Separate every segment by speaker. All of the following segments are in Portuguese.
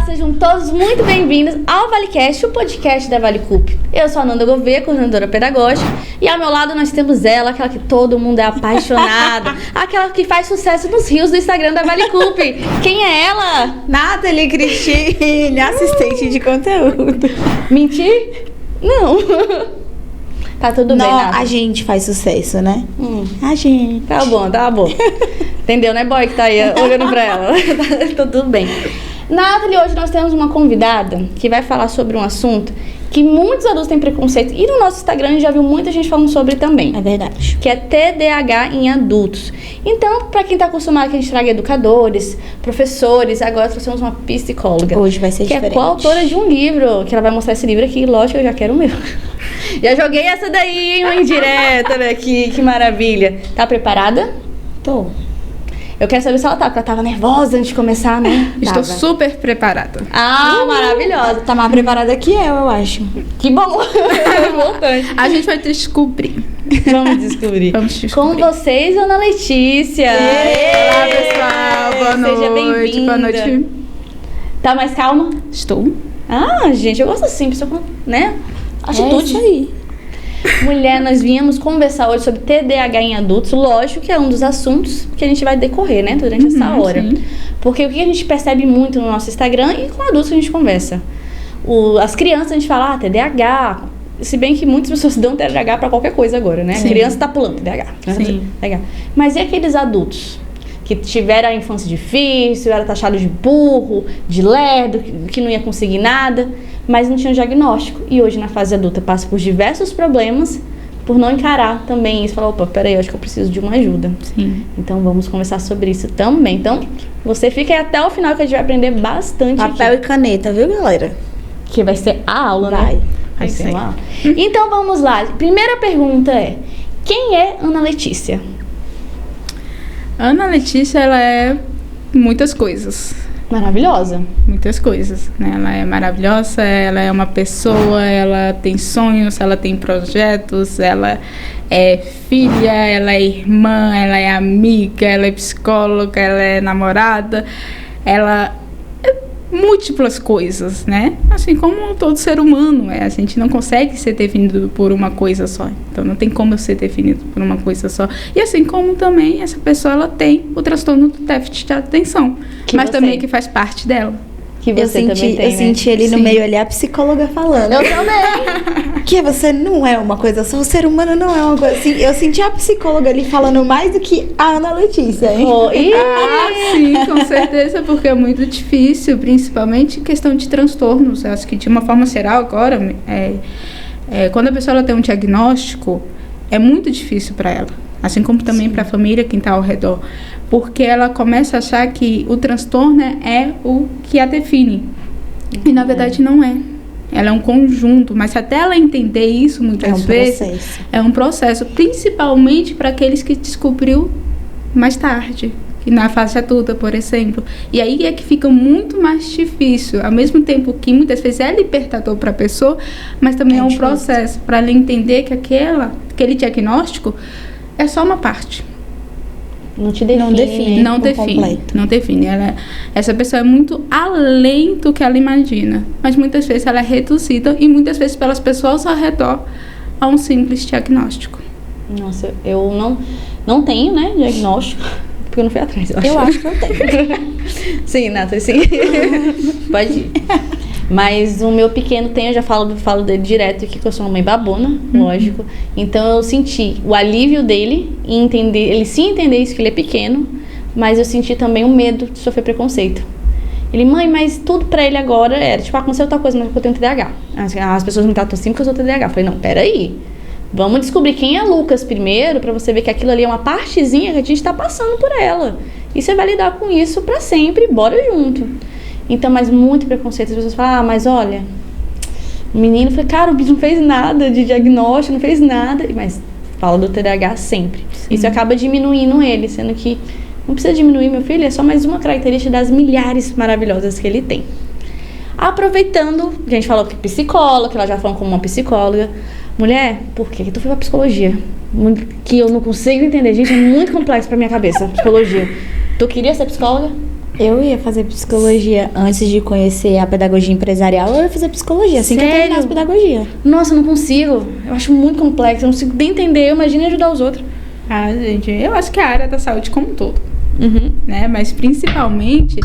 Speaker 1: sejam todos muito bem-vindos ao ValeCast, o podcast da ValeCup. Eu sou a Nanda Gouveia, coordenadora pedagógica, e ao meu lado nós temos ela, aquela que todo mundo é apaixonado, aquela que faz sucesso nos rios do Instagram da ValeCup. Quem é ela?
Speaker 2: Nathalie Cristine, assistente de conteúdo.
Speaker 1: Mentir? Não. Tá tudo bem, Nathalie?
Speaker 2: A gente faz sucesso, né? A gente.
Speaker 1: Tá bom. Entendeu, né, boy, que tá aí olhando pra ela? Tá tudo bem. Nathalie, hoje nós temos uma convidada que vai falar sobre um assunto que muitos adultos têm preconceito. E no nosso Instagram a gente já viu muita gente falando sobre também.
Speaker 2: É verdade.
Speaker 1: Que é TDAH em adultos. Então, pra quem tá acostumado que a gente traga educadores, professores, agora trouxemos uma psicóloga.
Speaker 2: Hoje vai ser
Speaker 1: diferente. Que é coautora de um livro, que ela vai mostrar esse livro aqui. Lógico, eu já quero o meu. Já joguei essa daí, uma indireta, né? Que maravilha. Tá preparada?
Speaker 2: Tô.
Speaker 1: Eu quero saber se ela tá, porque ela tava nervosa antes de começar, né?
Speaker 3: Estou super preparada.
Speaker 1: Ah, maravilhosa.
Speaker 2: Tá mais preparada que eu acho.
Speaker 1: Que bom. Importante.
Speaker 3: A gente vai descobrir.
Speaker 1: Vamos descobrir. Com vocês, Ana Letícia.
Speaker 3: Olá, pessoal. Boa noite.
Speaker 1: Seja bem-vinda.
Speaker 3: Boa noite.
Speaker 1: Tá mais calma?
Speaker 3: Estou.
Speaker 1: Ah, gente, eu gosto assim, pessoa, né? Atitude.
Speaker 2: É isso aí.
Speaker 1: Mulher, nós viemos conversar hoje sobre TDAH em adultos. Lógico que é um dos assuntos que a gente vai decorrer, né, durante essa hora.
Speaker 3: Sim.
Speaker 1: Porque o que a gente percebe muito no nosso Instagram e com adultos que a gente conversa. As crianças, a gente fala, TDAH. Se bem que muitas pessoas dão TDAH pra qualquer coisa agora, né?
Speaker 3: Sim.
Speaker 1: A criança tá pulando TDAH.
Speaker 3: Sim.
Speaker 1: TDAH. Mas e aqueles adultos que tiveram a infância difícil, era taxado de burro, de lerdo, que não ia conseguir nada, mas não tinha um diagnóstico. E hoje, na fase adulta, passa por diversos problemas por não encarar também isso. Falar, opa, peraí, eu acho que eu preciso de uma ajuda.
Speaker 3: Sim.
Speaker 1: Então, vamos conversar sobre isso também. Então, você fica aí até o final que a gente vai aprender bastante
Speaker 2: Papel
Speaker 1: aqui.
Speaker 2: e caneta, viu, galera?
Speaker 1: Que vai ser a aula,
Speaker 2: Vai.
Speaker 1: né? Vai ser
Speaker 3: Sim.
Speaker 1: uma aula. Então, vamos lá. Primeira pergunta é, quem é Ana Letícia?
Speaker 3: Ana Letícia, ela é muitas coisas.
Speaker 1: Maravilhosa.
Speaker 3: Muitas coisas, né? Ela é maravilhosa, ela é uma pessoa, ela tem sonhos, ela tem projetos, ela é filha, ela é irmã, ela é amiga, ela é psicóloga, ela é namorada, ela é múltiplas coisas, né? Assim como todo ser humano, a gente não consegue ser definido por uma coisa só. Então não tem como eu ser definido por uma coisa só. E assim como também essa pessoa, ela tem o transtorno do déficit de atenção, mas também que faz parte dela.
Speaker 1: Que você também tem,
Speaker 2: eu senti ali no
Speaker 3: Sim.
Speaker 2: meio ali a psicóloga falando.
Speaker 1: Eu também.
Speaker 2: Que você não é uma coisa só, o ser humano não é uma coisa assim. Eu senti a psicóloga ali falando mais do que a Ana Letícia, hein?
Speaker 1: Oh,
Speaker 3: Sim, com certeza, porque é muito difícil, principalmente questão de transtornos. Eu acho que de uma forma geral agora, quando a pessoa ela tem um diagnóstico, é muito difícil para ela, assim como também para a família, quem está ao redor, porque ela começa a achar que o transtorno é o que a define, e na verdade não é. Ela é um conjunto, mas até ela entender isso muitas vezes é um processo, principalmente para aqueles que descobriu mais tarde, que na fase adulta, por exemplo. E aí é que fica muito mais difícil, ao mesmo tempo que muitas vezes é libertador para a pessoa, mas também é um processo para ela entender que aquele diagnóstico é só uma parte.
Speaker 1: Não te define.
Speaker 3: Não define. Essa pessoa é muito além do que ela imagina. Mas muitas vezes ela é reduzida e muitas vezes pelas pessoas ao redor a um simples diagnóstico.
Speaker 1: Nossa, eu não tenho, né, diagnóstico, porque eu não fui atrás,
Speaker 2: Eu acho que eu tenho.
Speaker 1: Sim, Nathalie, sim. Pode ir. Mas o meu pequeno tem, eu já falo dele direto aqui, que eu sou uma mãe babona, lógico. Então eu senti o alívio dele em entender, ele sim entender isso, que ele é pequeno, mas eu senti também o medo de sofrer preconceito. Ele, mãe, mas tudo pra ele agora era, tipo, aconteceu tal coisa, mas eu tenho TDAH. As pessoas me tratam assim porque eu sou TDAH. Eu falei, não, peraí. Vamos descobrir quem é Lucas primeiro, pra você ver que aquilo ali é uma partezinha que a gente tá passando por ela. E você vai lidar com isso pra sempre, bora junto. Então, mas muito preconceito. As pessoas falam, mas olha, o menino, foi, cara, o bicho não fez nada de diagnóstico, não fez nada. Mas fala do TDAH sempre. Sim. Isso acaba diminuindo ele, sendo que não precisa diminuir, meu filho, é só mais uma característica das milhares maravilhosas que ele tem. Aproveitando, a gente falou que psicóloga, que ela já falou como uma psicóloga. Mulher, por que tu foi pra psicologia? Que eu não consigo entender, gente, é muito complexo pra minha cabeça, psicologia. Tu queria ser psicóloga?
Speaker 2: Eu ia fazer psicologia antes de conhecer a pedagogia empresarial. Eu ia fazer psicologia, assim que eu
Speaker 1: Sério?
Speaker 2: terminasse pedagogia.
Speaker 1: Nossa, eu não consigo. Eu acho muito complexo. Eu não consigo nem entender. Imagina ajudar os outros.
Speaker 3: Ah, gente, eu acho que a área da saúde como um todo,
Speaker 1: Uhum.
Speaker 3: né? Mas principalmente,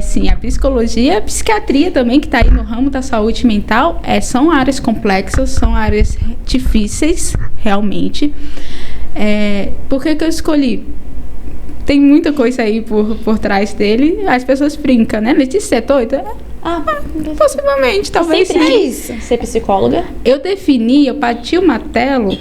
Speaker 3: sim, a psicologia e a psiquiatria também, que está aí no ramo da saúde mental, são áreas complexas, são áreas difíceis, realmente. Por que eu escolhi? Tem muita coisa aí por trás dele. As pessoas brincam, né? Letícia, você é doida? Possivelmente, talvez
Speaker 1: Sempre
Speaker 3: sim.
Speaker 2: É isso.
Speaker 1: Ser psicóloga.
Speaker 3: Eu bati o martelo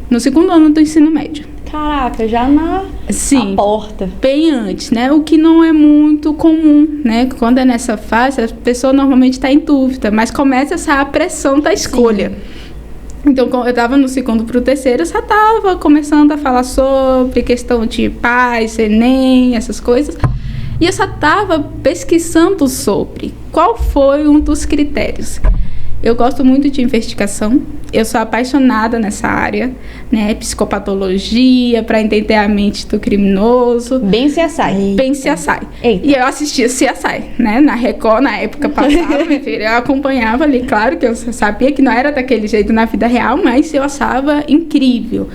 Speaker 3: no segundo ano do ensino médio.
Speaker 1: Caraca, já na
Speaker 3: Sim.
Speaker 1: porta.
Speaker 3: Bem antes, né? O que não é muito comum, né? Quando é nessa fase, a pessoa normalmente está em dúvida, mas começa essa pressão da escolha. Então, quando eu estava no segundo para o terceiro, eu já estava começando a falar sobre questão de paz, Enem, essas coisas. E eu já estava pesquisando sobre qual foi um dos critérios. Eu gosto muito de investigação, eu sou apaixonada nessa área, né? Psicopatologia, para entender a mente do criminoso.
Speaker 1: Bem CSI.
Speaker 3: Bem CSI.
Speaker 1: Eita.
Speaker 3: E eu assistia CSI, né? Na Record, na época passada, minha filha, eu acompanhava ali. Claro que eu sabia que não era daquele jeito na vida real, mas eu achava incrível.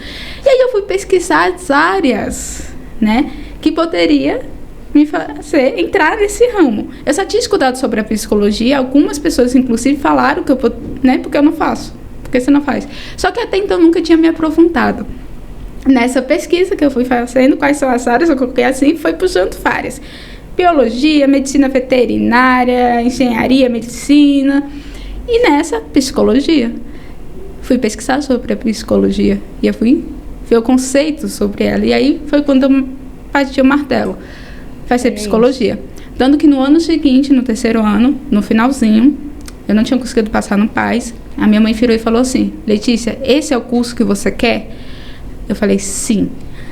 Speaker 3: E aí eu fui pesquisar as áreas, né? Que poderia me fazer entrar nesse ramo. Eu só tinha escutado sobre a psicologia, algumas pessoas inclusive falaram que né, porque eu não faço, porque você não faz. Só que até então eu nunca tinha me aprofundado. Nessa pesquisa que eu fui fazendo, quais são as áreas, eu coloquei assim, foi puxando várias. Biologia, medicina veterinária, engenharia, medicina, e nessa, psicologia. Fui pesquisar sobre a psicologia, e eu fui ver o conceito sobre ela, e aí foi quando eu bati o martelo. Vai ser psicologia. Tanto que no ano seguinte, no terceiro ano, no finalzinho, eu não tinha conseguido passar no PAS. A minha mãe virou e falou assim: Letícia, esse é o curso que você quer? Eu falei, sim.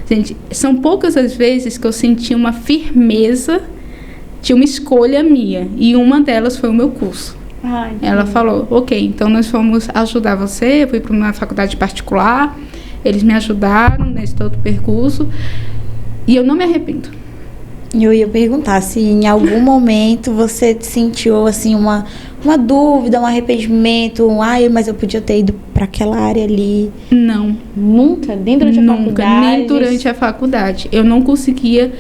Speaker 3: Gente, são poucas as vezes que eu senti uma firmeza de uma escolha minha. E uma delas foi o meu curso.
Speaker 1: Ai,
Speaker 3: Ela falou, ok, então nós vamos ajudar você. Eu fui para uma faculdade particular. Eles me ajudaram nesse todo percurso. E eu não me arrependo.
Speaker 2: Eu ia perguntar se em algum momento você sentiu assim uma dúvida, um arrependimento, mas eu podia ter ido para aquela área ali.
Speaker 3: Não.
Speaker 1: Nunca? Nem durante a faculdade?
Speaker 3: Nem durante a faculdade. Eu não conseguia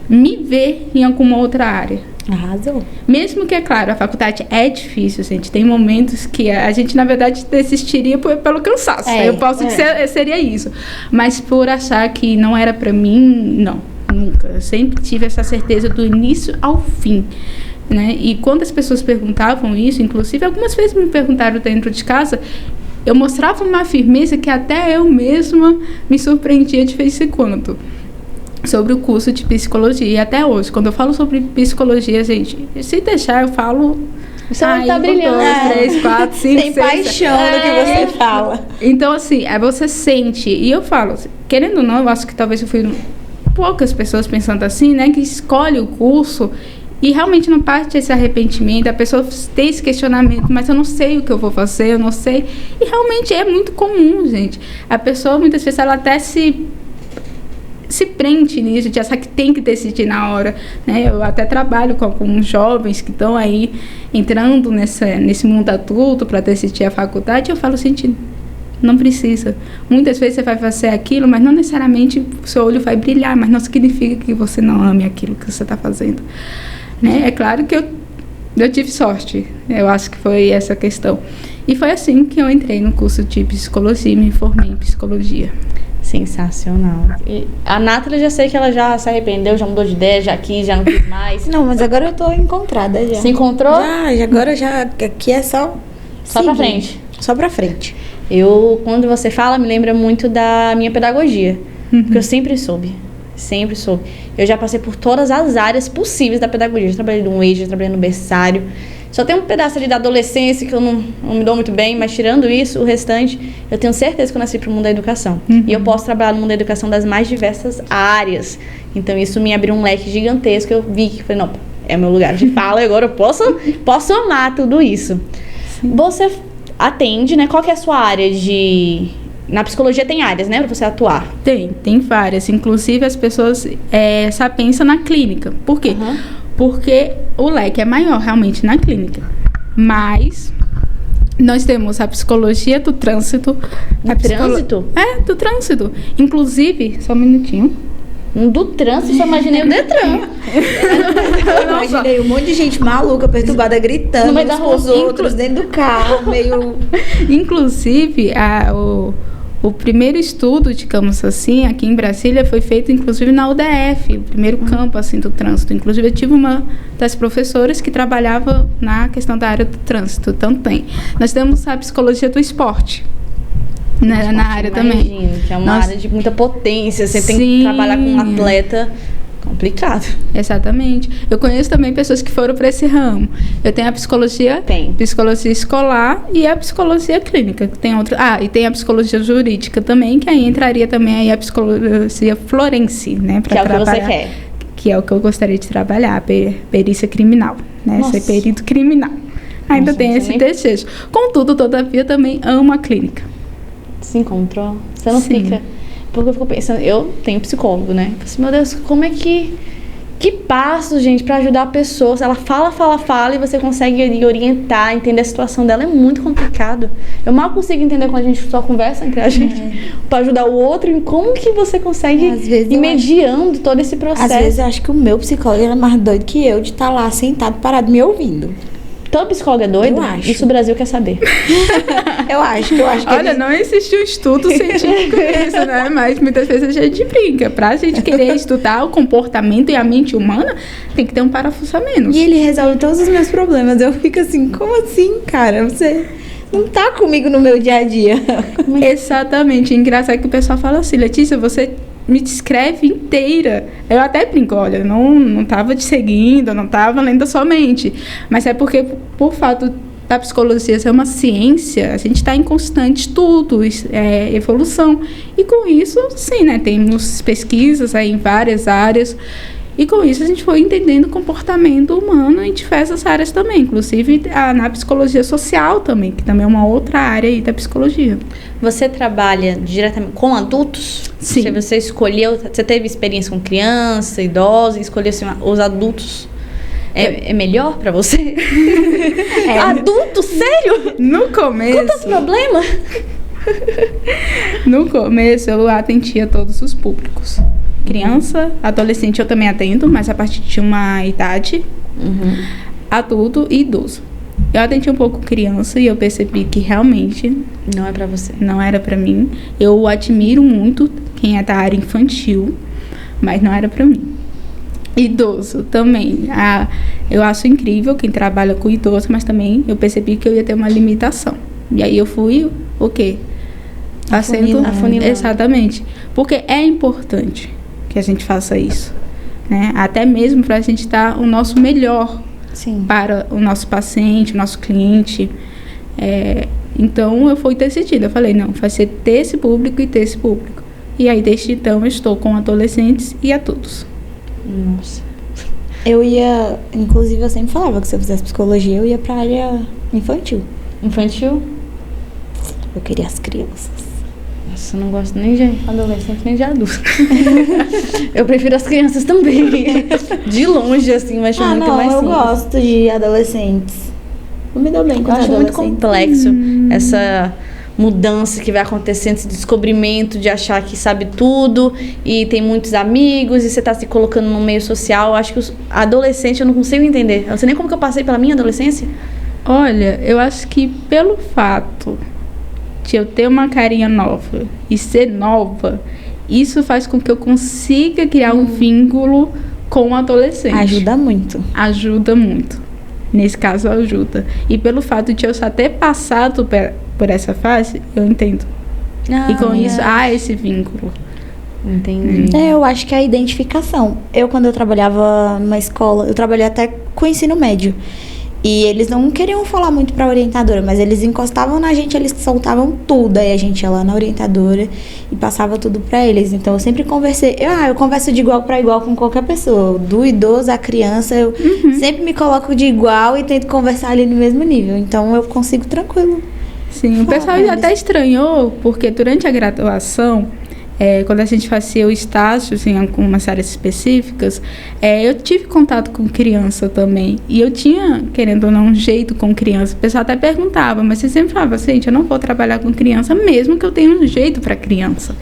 Speaker 3: me ver em alguma outra área.
Speaker 2: Arrasou.
Speaker 3: Mesmo que, é claro, a faculdade é difícil, gente. Tem momentos que a gente, na verdade, desistiria pelo cansaço. Eu posso dizer, seria isso. Mas por achar que não era para mim, não. Nunca. Eu sempre tive essa certeza do início ao fim, né? E quando as pessoas perguntavam isso, inclusive algumas vezes me perguntaram dentro de casa, eu mostrava uma firmeza que até eu mesma me surpreendia de vez em quando sobre o curso de psicologia. E até hoje, quando eu falo sobre psicologia, gente, se deixar eu falo...
Speaker 1: O seu olho tá brilhando.
Speaker 3: 2, 3, 4, 5, 6...
Speaker 2: Tem paixão no que você fala.
Speaker 3: Então, assim, você sente... E eu falo, querendo ou não, eu acho que talvez eu fui... poucas pessoas pensando assim, né, que escolhe o curso e realmente não parte esse arrependimento, a pessoa tem esse questionamento, mas eu não sei o que eu vou fazer, eu não sei, e realmente é muito comum, gente. A pessoa, muitas vezes, ela até se prende nisso, de achar que tem que decidir na hora, né? Eu até trabalho com alguns jovens que estão aí entrando nesse mundo adulto para decidir a faculdade, e eu falo assim, não precisa. Muitas vezes você vai fazer aquilo, mas não necessariamente o seu olho vai brilhar, mas não significa que você não ame aquilo que você está fazendo. Né? É claro que eu tive sorte. Eu acho que foi essa questão. E foi assim que eu entrei no curso de psicologia e me formei em psicologia.
Speaker 1: Sensacional. E a Nathalie, já sei que ela já se arrependeu, já mudou de ideia, já quis, já não quis mais.
Speaker 2: Não, mas agora eu tô encontrada já.
Speaker 1: Se encontrou?
Speaker 2: Já, agora já. Aqui é só
Speaker 1: Pra frente.
Speaker 2: Só pra frente.
Speaker 1: Quando você fala, me lembra muito da minha pedagogia. Porque eu sempre soube. Sempre soube. Eu já passei por todas as áreas possíveis da pedagogia. Eu trabalhei no EJA, trabalhei no berçário. Só tem um pedaço ali da adolescência que eu não me dou muito bem, mas tirando isso, o restante, eu tenho certeza que eu nasci pro mundo da educação. E eu posso trabalhar no mundo da educação das mais diversas áreas. Então isso me abriu um leque gigantesco. Eu vi que falei, não, é meu lugar de fala e agora eu posso amar tudo isso. Sim. Você atende, né? Qual que é a sua área de... Na psicologia tem áreas, né? Pra você atuar.
Speaker 3: Tem várias. Inclusive as pessoas só pensam na clínica. Por quê? porque o leque é maior realmente na clínica. Mas nós temos a psicologia do trânsito.
Speaker 1: Trânsito?
Speaker 3: Do trânsito. Inclusive, só um minutinho.
Speaker 1: Do trânsito, só imaginei o Detran.
Speaker 2: Eu imaginei um monte de gente maluca, perturbada, gritando
Speaker 1: no meio da
Speaker 2: uns com
Speaker 1: rua,
Speaker 2: os outros, dentro do carro, meio...
Speaker 3: Inclusive, o primeiro estudo, digamos assim, aqui em Brasília foi feito, inclusive, na UDF, o primeiro campo, assim, do trânsito. Inclusive, eu tive uma das professoras que trabalhava na questão da área do trânsito. Então, nós temos a psicologia do esporte. Na área também.
Speaker 1: Que é uma área de muita potência. Você tem que trabalhar com um atleta complicado.
Speaker 3: Exatamente. Eu conheço também pessoas que foram para esse ramo. Eu tenho a psicologia escolar e a psicologia clínica. Tem outra. E tem a psicologia jurídica também, que aí entraria também aí a psicologia florense, né?
Speaker 1: Que é o que você quer.
Speaker 3: Que é o que eu gostaria de trabalhar, perícia criminal, né?
Speaker 1: Nossa.
Speaker 3: Ser perito criminal. Ainda tem esse desejo. Contudo, todavia, também amo a clínica.
Speaker 1: Se encontrou? Você não fica... Porque eu fico pensando... Eu tenho psicólogo, né? Eu falo assim, meu Deus, como é que... Que passo, gente, pra ajudar a pessoa? Ela fala e você consegue orientar, entender a situação dela. É muito complicado. Eu mal consigo entender quando a gente só conversa entre a gente pra ajudar o outro. E como que você consegue ir mediando todo esse processo?
Speaker 2: Às vezes eu acho que o meu psicólogo era mais doido que eu de estar lá sentado, parado, me ouvindo.
Speaker 1: Todo psicólogo é doido?
Speaker 2: Eu acho.
Speaker 1: Isso o Brasil quer saber.
Speaker 2: Eu acho que
Speaker 3: Olha, não existe um estudo científico nisso, né? Mas muitas vezes a gente brinca. Pra gente querer estudar o comportamento e a mente humana, tem que ter um parafuso a menos.
Speaker 2: E ele resolve todos os meus problemas. Eu fico assim, como assim, cara? Você não tá comigo no meu dia a dia.
Speaker 3: Exatamente. Engraçado que o pessoal fala assim, Letícia, você me descreve inteira. Eu até brinco, olha, eu não tava te seguindo, eu não tava lendo a sua mente. Mas é porque, por fato da psicologia ser uma ciência, a gente está em constante estudo, evolução. E com isso, sim, né? Temos pesquisas aí em várias áreas. E com isso a gente foi entendendo o comportamento humano em diversas áreas também, inclusive na psicologia social também, que também é uma outra área aí da psicologia.
Speaker 1: Você trabalha diretamente com adultos?
Speaker 3: Sim.
Speaker 1: Você escolheu, você teve experiência com criança, idosa, escolheu assim, os adultos? É melhor pra você? Adulto? Sério?
Speaker 3: No começo...
Speaker 1: Quanto problema?
Speaker 3: No começo eu atendia todos os públicos. Criança, adolescente eu também atendo, mas a partir de uma idade, adulto e idoso. Eu atendi um pouco criança e eu percebi que realmente...
Speaker 1: Não é pra você.
Speaker 3: Não era pra mim. Eu admiro muito quem é da área infantil, mas não era pra mim. Idoso também. Eu acho incrível quem trabalha com idoso, mas também eu percebi que eu ia ter uma limitação. E aí eu fui, o quê?
Speaker 1: Afunilando.
Speaker 3: Exatamente. Porque é importante que a gente faça isso, né? Até mesmo para a gente dar o nosso melhor para o nosso paciente, o nosso cliente. Então, eu fui decidida. Eu falei, não, vai ser desse público e desse público. E aí, desde então, eu estou com adolescentes e adultos.
Speaker 1: Nossa.
Speaker 2: Eu ia... Inclusive, eu sempre falava que se eu fizesse psicologia, eu ia pra área infantil.
Speaker 1: Infantil?
Speaker 2: Eu queria as crianças.
Speaker 1: Nossa, eu não gosto nem de adolescente, nem de adulto. Eu prefiro as crianças também. De longe, assim, mas acho muito mais simples.
Speaker 2: Eu gosto de adolescentes. Eu me dou bem com
Speaker 1: Eu
Speaker 2: os
Speaker 1: acho muito
Speaker 2: adolescentes.
Speaker 1: complexo essa mudança que vai acontecendo, esse descobrimento de achar que sabe tudo e tem muitos amigos e você tá se colocando no meio social. Eu acho que os adolescentes eu não consigo entender. Eu não sei nem como que eu passei pela minha adolescência.
Speaker 3: Olha, eu acho que pelo fato de eu ter uma carinha nova e ser nova, isso faz com que eu consiga criar um vínculo com o adolescente.
Speaker 2: Ajuda muito.
Speaker 3: Ajuda muito. Nesse caso, ajuda. E pelo fato de eu só ter passado por essa fase, eu entendo. E com isso, há esse vínculo.
Speaker 1: Entendi.
Speaker 2: Eu acho que é a identificação. Quando eu trabalhava numa escola, eu trabalhei até com ensino médio. E eles não queriam falar muito pra orientadora, mas eles encostavam na gente, eles soltavam tudo. Aí a gente ia lá na orientadora e passava tudo pra eles. Então eu sempre conversei. Eu converso de igual pra igual com qualquer pessoa. Do idoso à criança, eu sempre me coloco de igual e tento conversar ali no mesmo nível. Então eu consigo tranquilo.
Speaker 3: Sim, o pessoal já até estranhou, porque durante a graduação, quando a gente fazia o estágio em algumas áreas específicas, eu tive contato com criança também. E eu tinha, querendo ou não, um jeito com criança. O pessoal até perguntava, mas você sempre falava, gente, eu não vou trabalhar com criança, mesmo que eu tenha um jeito para criança.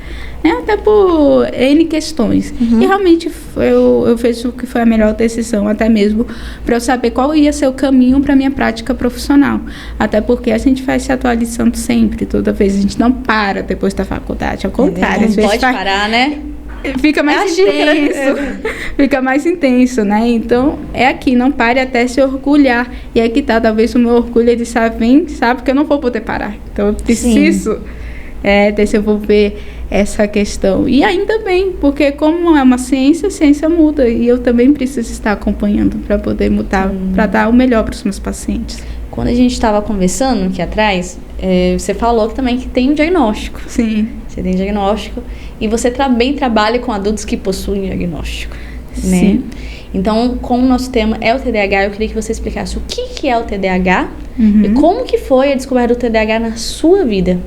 Speaker 3: Né? Até por N questões. E realmente eu fiz o que foi a melhor decisão, até mesmo para eu saber qual ia ser o caminho para a minha prática profissional. Até porque a gente vai se atualizando sempre, toda vez. A gente não para depois da faculdade, ao contrário.
Speaker 1: Não pode parar, né?
Speaker 3: Fica mais intenso. Fica mais intenso, né? Então, é aqui, não pare até se orgulhar. E aqui tá, talvez o meu orgulho, ele sabe que eu não vou poder parar. Então, eu preciso desenvolver essa questão. E ainda bem, porque como é uma ciência, a ciência muda. E eu também preciso estar acompanhando para poder mudar, para dar o melhor para os meus pacientes.
Speaker 1: Quando a gente estava conversando aqui atrás, você falou também que tem um diagnóstico.
Speaker 3: Sim.
Speaker 1: Você tem diagnóstico e você também trabalha com adultos que possuem diagnóstico, né?
Speaker 3: Sim.
Speaker 1: Então, como o nosso tema é o TDAH, eu queria que você explicasse o que é o TDAH e como que foi a descoberta do TDAH na sua vida.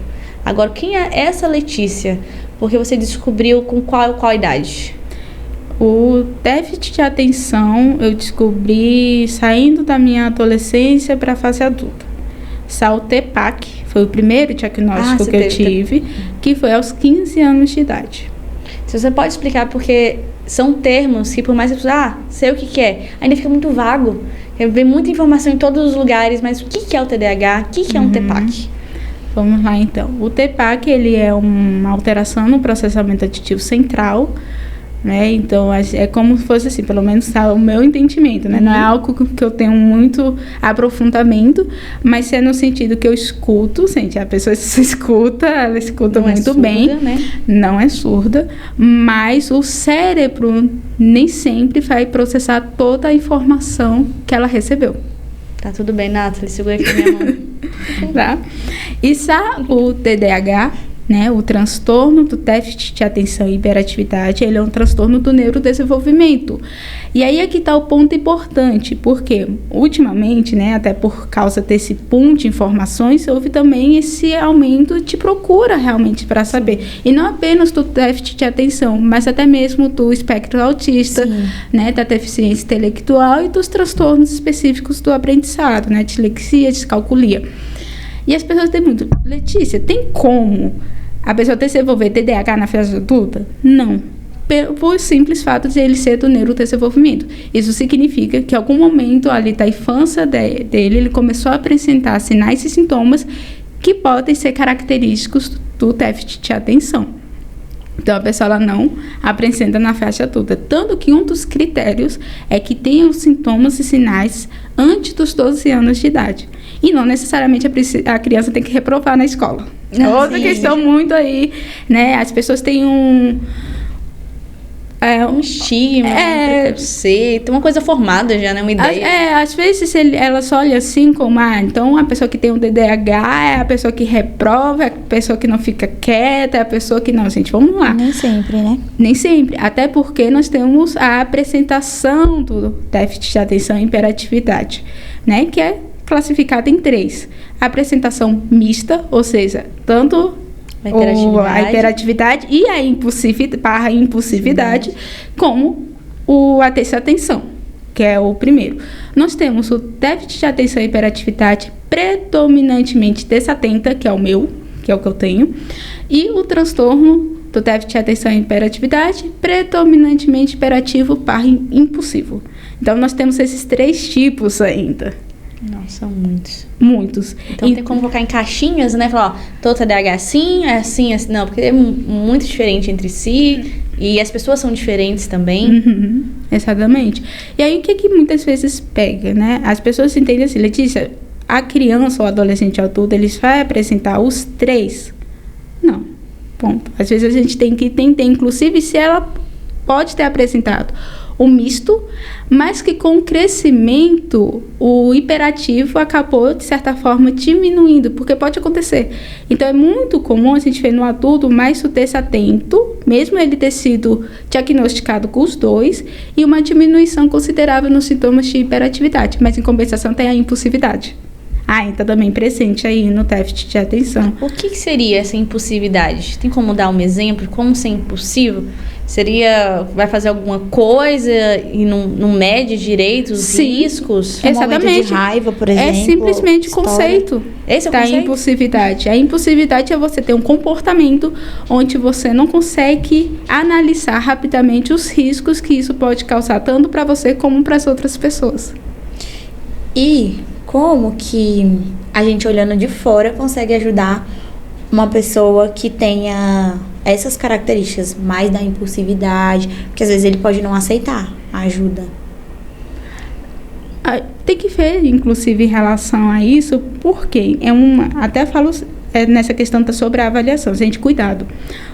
Speaker 1: Agora, quem é essa Letícia? Porque você descobriu com qual idade?
Speaker 3: O déficit de atenção eu descobri saindo da minha adolescência para a fase adulta. O TEPAC foi o primeiro diagnóstico que eu tive, que foi aos 15 anos de idade.
Speaker 1: Se você pode explicar, porque são termos que por mais que você sei o que é, ainda fica muito vago. Vem muita informação em todos os lugares, mas o que é o TDAH? O que é um TEPAC?
Speaker 3: Vamos lá, então. O TEPAC, ele é uma alteração no processamento aditivo central, né? Então, é como se fosse assim, pelo menos o meu entendimento, né? Não é algo que eu tenho muito aprofundamento, mas é no sentido que eu escuto, gente, a pessoa se escuta, ela escuta não muito bem, né? Não é surda, mas o cérebro nem sempre vai processar toda a informação que ela recebeu.
Speaker 1: Tá tudo bem, Nathalie, segura aqui minha mão.
Speaker 3: Tá? E o TDAH, né, o transtorno do déficit de atenção e hiperatividade, ele é um transtorno do neurodesenvolvimento. E aí é que está o ponto importante, porque ultimamente, né, até por causa desse boom de informações, houve também esse aumento de procura realmente para saber. E não apenas do déficit de atenção, mas até mesmo do espectro autista, né, da deficiência intelectual e dos transtornos específicos do aprendizado, né, dislexia, descalculia. E as pessoas têm muito, Letícia, tem como a pessoa desenvolver TDAH na fase adulta? Não. Por simples fato de ele ser do neurodesenvolvimento. Isso significa que em algum momento ali da infância dele, ele começou a apresentar sinais e sintomas que podem ser característicos do déficit de atenção. Então, a pessoa ela não apresenta na faixa adulta. Tanto que um dos critérios é que tenha os sintomas e sinais antes dos 12 anos de idade. E não necessariamente a criança tem que reprovar na escola. Outra questão muito aí, né? As pessoas têm um
Speaker 1: estigma, um preconceito, uma coisa formada já, né? Uma ideia.
Speaker 3: Às vezes elas olham assim como, então a pessoa que tem um TDAH é a pessoa que reprova, é a pessoa que não fica quieta, é a pessoa que não, gente, vamos lá.
Speaker 2: Nem sempre, né?
Speaker 3: Nem sempre, até porque nós temos a apresentação do déficit de atenção e hiperatividade, né? Que é classificada em 3. A apresentação mista, ou seja, tanto a hiperatividade e a impulsividade, como a atenção, que é o primeiro. Nós temos o déficit de atenção e hiperatividade predominantemente desatenta, que é o meu, que é o que eu tenho, e o transtorno do déficit de atenção e hiperatividade predominantemente hiperativo / impulsivo. Então, nós temos esses 3 tipos ainda.
Speaker 1: Nossa, são muitos.
Speaker 3: Muitos.
Speaker 1: Então tem como colocar em caixinhas, né? Falar, todo TDAH assim, é assim, assim. Não, porque é muito diferente entre si e as pessoas são diferentes também.
Speaker 3: Exatamente. E aí, o que muitas vezes pega, né? As pessoas entendem assim, Letícia, a criança ou adolescente adulto, eles vão apresentar os 3? Não. Ponto. Às vezes a gente tem que entender, inclusive, se ela pode ter apresentado o misto, mas que com o crescimento o hiperativo acabou, de certa forma, diminuindo, porque pode acontecer. Então, é muito comum a gente ver no adulto mais o desatento, mesmo ele ter sido diagnosticado com os 2, e uma diminuição considerável nos sintomas de hiperatividade, mas em compensação tem a impulsividade. está também presente aí no déficit de atenção.
Speaker 1: O que seria essa impulsividade? Tem como dar um exemplo? Como ser impulsivo? Seria, vai fazer alguma coisa e não mede direito os riscos?
Speaker 2: Um momento de raiva, por exemplo.
Speaker 3: É simplesmente conceito.
Speaker 1: Esse é o
Speaker 3: da
Speaker 1: conceito?
Speaker 3: Impulsividade. A impulsividade é você ter um comportamento onde você não consegue analisar rapidamente os riscos que isso pode causar, tanto para você como para as outras pessoas.
Speaker 2: E como que a gente, olhando de fora, consegue ajudar uma pessoa que tenha essas características mais da impulsividade, porque às vezes ele pode não aceitar a ajuda.
Speaker 3: Tem que ver, inclusive, em relação a isso, porque até falo nessa questão sobre a avaliação, gente, cuidado.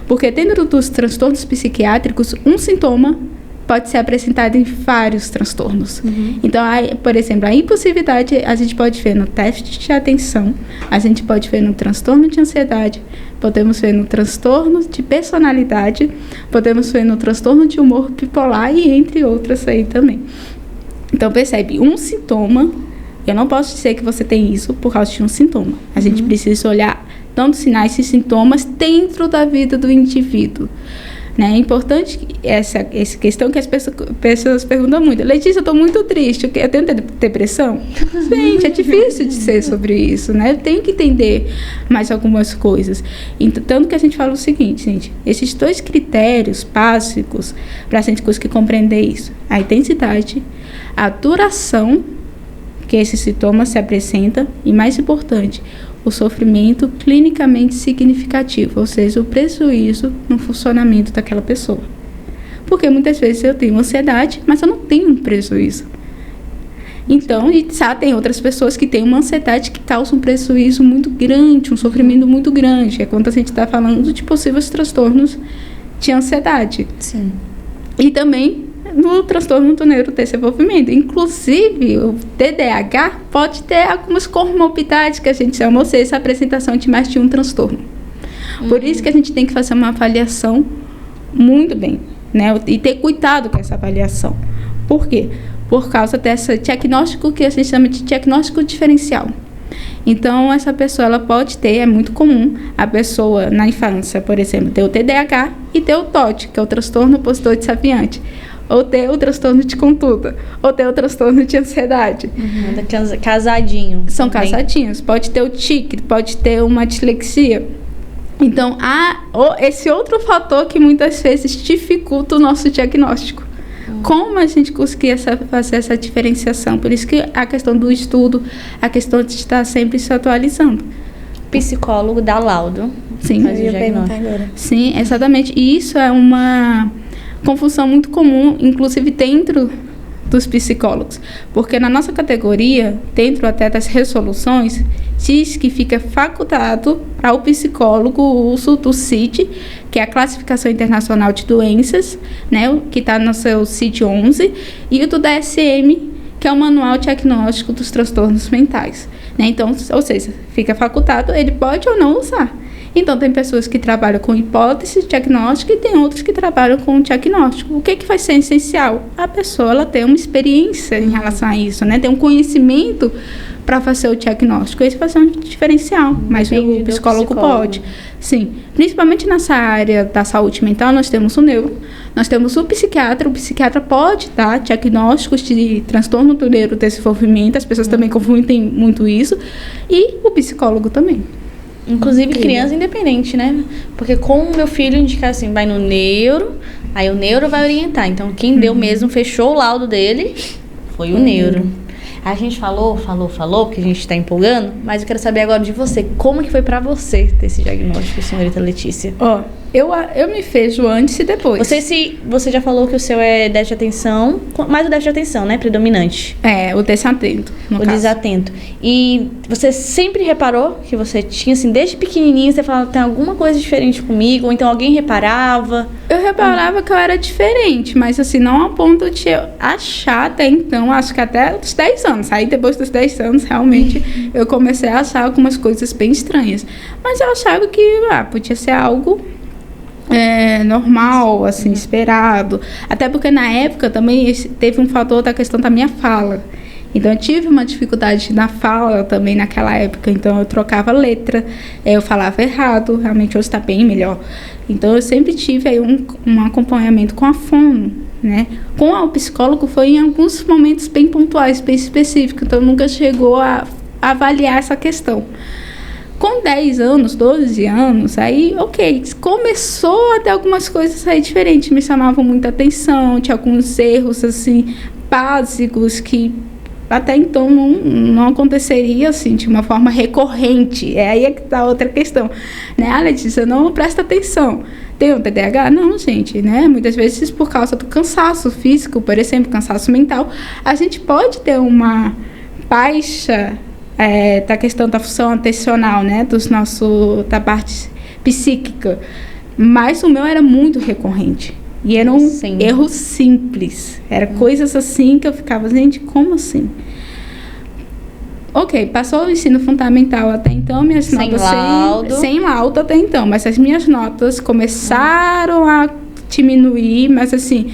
Speaker 3: Porque dentro dos transtornos psiquiátricos, um sintoma pode ser apresentado em vários transtornos. Então, por exemplo, a impulsividade a gente pode ver no déficit de atenção, a gente pode ver no transtorno de ansiedade, podemos ver no transtorno de personalidade, podemos ver no transtorno de humor bipolar e entre outras aí também. Então, percebe, um sintoma, eu não posso dizer que você tem isso por causa de um sintoma. A gente precisa olhar tanto sinais e sintomas dentro da vida do indivíduo. Né? É importante essa questão que as pessoas perguntam muito. Letícia, eu estou muito triste, eu tenho depressão? Gente, é difícil de ser sobre isso, né? Eu tenho que entender mais algumas coisas. Então, tanto que a gente fala o seguinte, gente, esses 2 critérios básicos para a gente conseguir compreender isso. A intensidade, a duração que esse sintoma se apresenta e, mais importante, o sofrimento clinicamente significativo, ou seja, o prejuízo no funcionamento daquela pessoa. Porque muitas vezes eu tenho ansiedade, mas eu não tenho um prejuízo. Então, tem outras pessoas que têm uma ansiedade que causa um prejuízo muito grande, um sofrimento muito grande. É quando a gente está falando de possíveis transtornos de ansiedade.
Speaker 2: Sim.
Speaker 3: E também no transtorno do neurodesenvolvimento. Inclusive, o TDAH pode ter algumas comorbidades que a gente chama, ou seja, a apresentação de mais de um transtorno. Por isso que a gente tem que fazer uma avaliação muito bem, né? E ter cuidado com essa avaliação. Por quê? Por causa desse diagnóstico que a gente chama de diagnóstico diferencial. Então, essa pessoa, ela pode ter, é muito comum, a pessoa na infância, por exemplo, ter o TDAH e ter o TOD, que é o transtorno opositor desafiante, ou ter o transtorno de conduta, ou ter o transtorno de ansiedade.
Speaker 1: Casadinho.
Speaker 3: São casadinhos. Pode ter o tique, pode ter uma dislexia. Então, há esse outro fator que muitas vezes dificulta o nosso diagnóstico. Como a gente conseguir fazer essa diferenciação? Por isso que a questão do estudo, a questão de estar sempre se atualizando.
Speaker 1: Psicólogo dá laudo.
Speaker 3: Sim.
Speaker 2: Eu ia perguntar agora.
Speaker 3: Sim, exatamente. E isso é uma confusão muito comum, inclusive dentro dos psicólogos. Porque na nossa categoria, dentro até das resoluções, diz que fica facultado ao psicólogo o uso do CID, que é a Classificação Internacional de Doenças, né, que está no seu CID-11, e o do DSM, que é o Manual Diagnóstico dos Transtornos Mentais. Né? Então, ou seja, fica facultado, ele pode ou não usar. Então, tem pessoas que trabalham com hipótese diagnóstica e tem outros que trabalham com diagnóstico. O que vai ser essencial? A pessoa ela tem uma experiência em relação a isso, né? Tem um conhecimento para fazer o diagnóstico. Esse vai ser um diferencial, mas o psicólogo pode. Sim, principalmente nessa área da saúde mental, nós temos o neuro, nós temos o psiquiatra pode dar diagnósticos de transtorno do neurodesenvolvimento, as pessoas também confundem muito isso, e o psicólogo também.
Speaker 1: Inclusive criança independente, né? Porque com o meu filho indicar assim, vai no neuro, aí o neuro vai orientar. Então quem deu mesmo, fechou o laudo dele, foi o neuro. A gente falou, porque a gente está empolgando, mas eu quero saber agora de você. Como que foi pra você ter esse diagnóstico, senhorita Letícia?
Speaker 3: Eu me vejo antes e depois.
Speaker 1: Você já falou que o seu é déficit de atenção, mais o déficit de atenção, né? Predominante.
Speaker 3: É, o desatento, no caso.
Speaker 1: Desatento. E você sempre reparou que você tinha, assim, desde pequenininho, você falava, tem alguma coisa diferente comigo? Ou então alguém reparava?
Speaker 3: Eu reparava que eu era diferente, mas assim, não a ponto de eu achar até então, acho que até os 10 anos. Aí depois dos 10 anos, realmente, eu comecei a achar algumas coisas bem estranhas. Mas eu achava que podia ser algo normal, assim, esperado. Até porque na época também teve um fator da questão da minha fala. Então eu tive uma dificuldade na fala também naquela época, então eu trocava letra, eu falava errado, realmente hoje está bem melhor. Então eu sempre tive aí um acompanhamento com a fono, né? Com o psicólogo foi em alguns momentos bem pontuais, bem específicos, então nunca chegou a avaliar essa questão. Com 10 anos, 12 anos, aí, ok, começou a ter algumas coisas aí diferentes, me chamavam muita atenção, tinha alguns erros, assim, básicos que até então não aconteceria, assim, de uma forma recorrente. Aí é que tá outra questão, né? Ah, Letícia, não presta atenção. Tem um TDAH? Não, gente, né? Muitas vezes por causa do cansaço físico, por exemplo, cansaço mental, a gente pode ter uma baixa da questão da função atencional, né? Da parte psíquica. Mas o meu era muito recorrente. E eram erros simples. Era coisas assim que eu ficava, gente, como assim? Ok, passou o ensino fundamental até então, minhas notas sem laudo até então, mas as minhas notas começaram a diminuir, mas assim,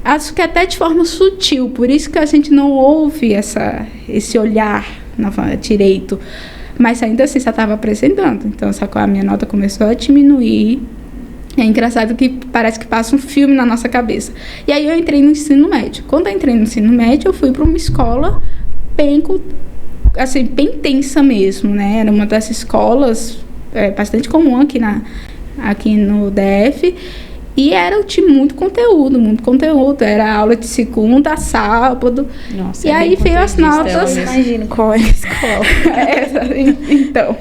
Speaker 3: acho que até de forma sutil, por isso que a gente não ouve esse olhar direito, mas ainda assim já estava apresentando, então a minha nota começou a diminuir. É engraçado que parece que passa um filme na nossa cabeça. E aí eu entrei no ensino médio. Quando eu entrei no ensino médio, eu fui para uma escola bem tensa mesmo, né? Era uma das escolas bastante comum aqui no DF. E era muito conteúdo. Era aula de segunda a sábado.
Speaker 1: Nossa,
Speaker 3: e aí veio as notas.
Speaker 2: Imagino qual é a escola.
Speaker 3: Então.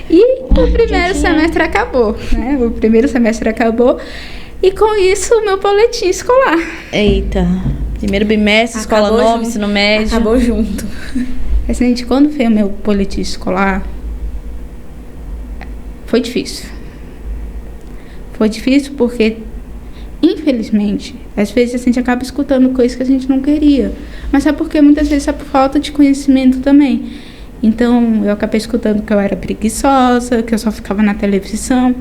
Speaker 3: E o primeiro semestre acabou, né? O primeiro semestre acabou. E com isso, o meu boletim escolar.
Speaker 1: Eita. Primeiro bimestre, escola nova, ensino médio.
Speaker 2: Acabou junto.
Speaker 3: Gente, quando veio o meu boletim escolar, foi difícil. Foi difícil porque, infelizmente, às vezes a gente acaba escutando coisas que a gente não queria. Mas é porque muitas vezes é por falta de conhecimento também. Então, eu acabei escutando que eu era preguiçosa, que eu só ficava na televisão.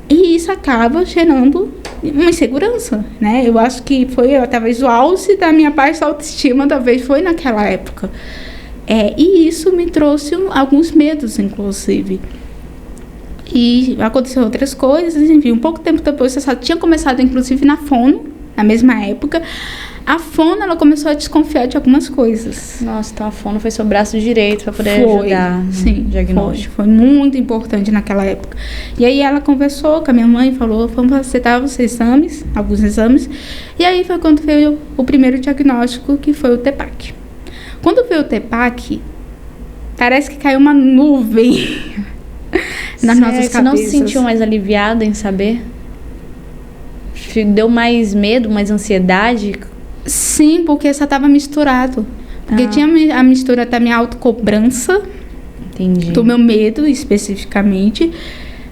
Speaker 3: E isso acaba gerando uma insegurança, né? Eu acho que foi, talvez, o auge da minha baixa autoestima, talvez foi naquela época. E isso me trouxe alguns medos, inclusive. E aconteceu outras coisas, enfim, um pouco tempo depois, eu só tinha começado, inclusive, na fono, na mesma época. A fono, ela começou a desconfiar de algumas coisas.
Speaker 1: Nossa, então a fono foi seu braço direito para poder ajudar no diagnóstico.
Speaker 3: Foi muito importante naquela época. E aí ela conversou com a minha mãe, falou, vamos aceitar os exames, alguns exames. E aí foi quando veio o primeiro diagnóstico, que foi o TPAC. Quando veio o TPAC, parece que caiu uma nuvem nas nossas cabeças.
Speaker 1: Você não se sentiu mais aliviada em saber? Deu mais medo, mais ansiedade?
Speaker 3: Sim, porque só estava misturado. Porque tinha a mistura da minha autocobrança, do meu medo especificamente.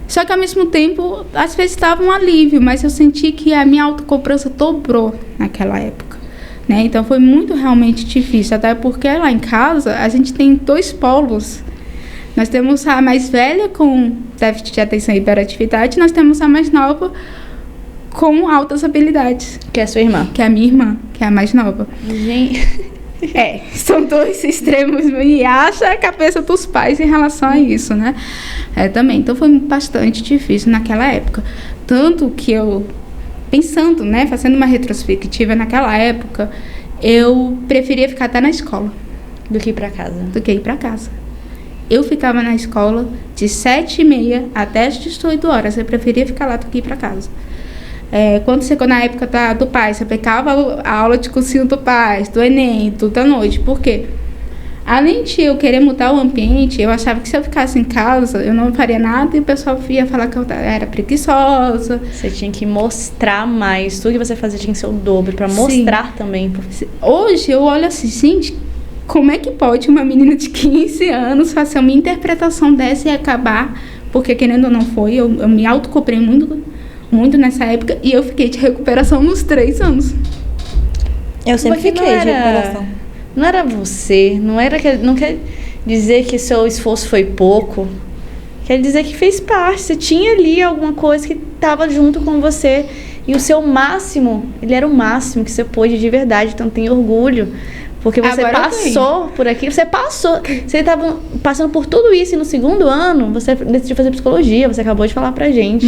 Speaker 3: Só que ao mesmo tempo, às vezes estava um alívio, mas eu senti que a minha autocobrança dobrou naquela época. Né? Então foi muito realmente difícil, até porque lá em casa a gente tem 2 polos. Nós temos a mais velha com déficit de atenção e hiperatividade, e nós temos a mais nova com altas habilidades.
Speaker 1: Que é a sua irmã?
Speaker 3: Que é a minha irmã, que é a mais nova.
Speaker 1: Gente.
Speaker 3: São 2 extremos e acha a cabeça dos pais em relação a isso, né? Também. Então foi bastante difícil naquela época. Tanto que eu, pensando, né, fazendo uma retrospectiva naquela época, eu preferia ficar até na escola.
Speaker 1: Do que ir pra casa. Eu ficava na escola de 7h30 até as 18 horas. Eu preferia ficar lá do que ir para casa. Quando chegou na época do PAS, eu pegava a aula de cursinho do PAS, do Enem, tudo à noite. Por quê? Além de eu querer mudar o ambiente, eu achava que se eu ficasse em casa, eu não faria nada e o pessoal ia falar que eu era preguiçosa. Você tinha que mostrar mais. Tudo que você fazia tinha que ser o dobro, para mostrar também.
Speaker 3: Hoje eu olho assim, gente, como é que pode uma menina de 15 anos fazer uma interpretação dessa e acabar? Porque, querendo ou não foi, eu me autocobrei muito nessa época e eu fiquei de recuperação nos 3 anos.
Speaker 2: Eu sempre fiquei de recuperação.
Speaker 1: Não era você, não quer dizer que seu esforço foi pouco. Quer dizer que fez parte, você tinha ali alguma coisa que estava junto com você. E o seu máximo, ele era o máximo que você pôde de verdade, então tem orgulho. Porque você
Speaker 3: Agora eu
Speaker 1: passou por aquilo, você estava passando por tudo isso e no segundo ano você decidiu fazer psicologia, você acabou de falar pra gente.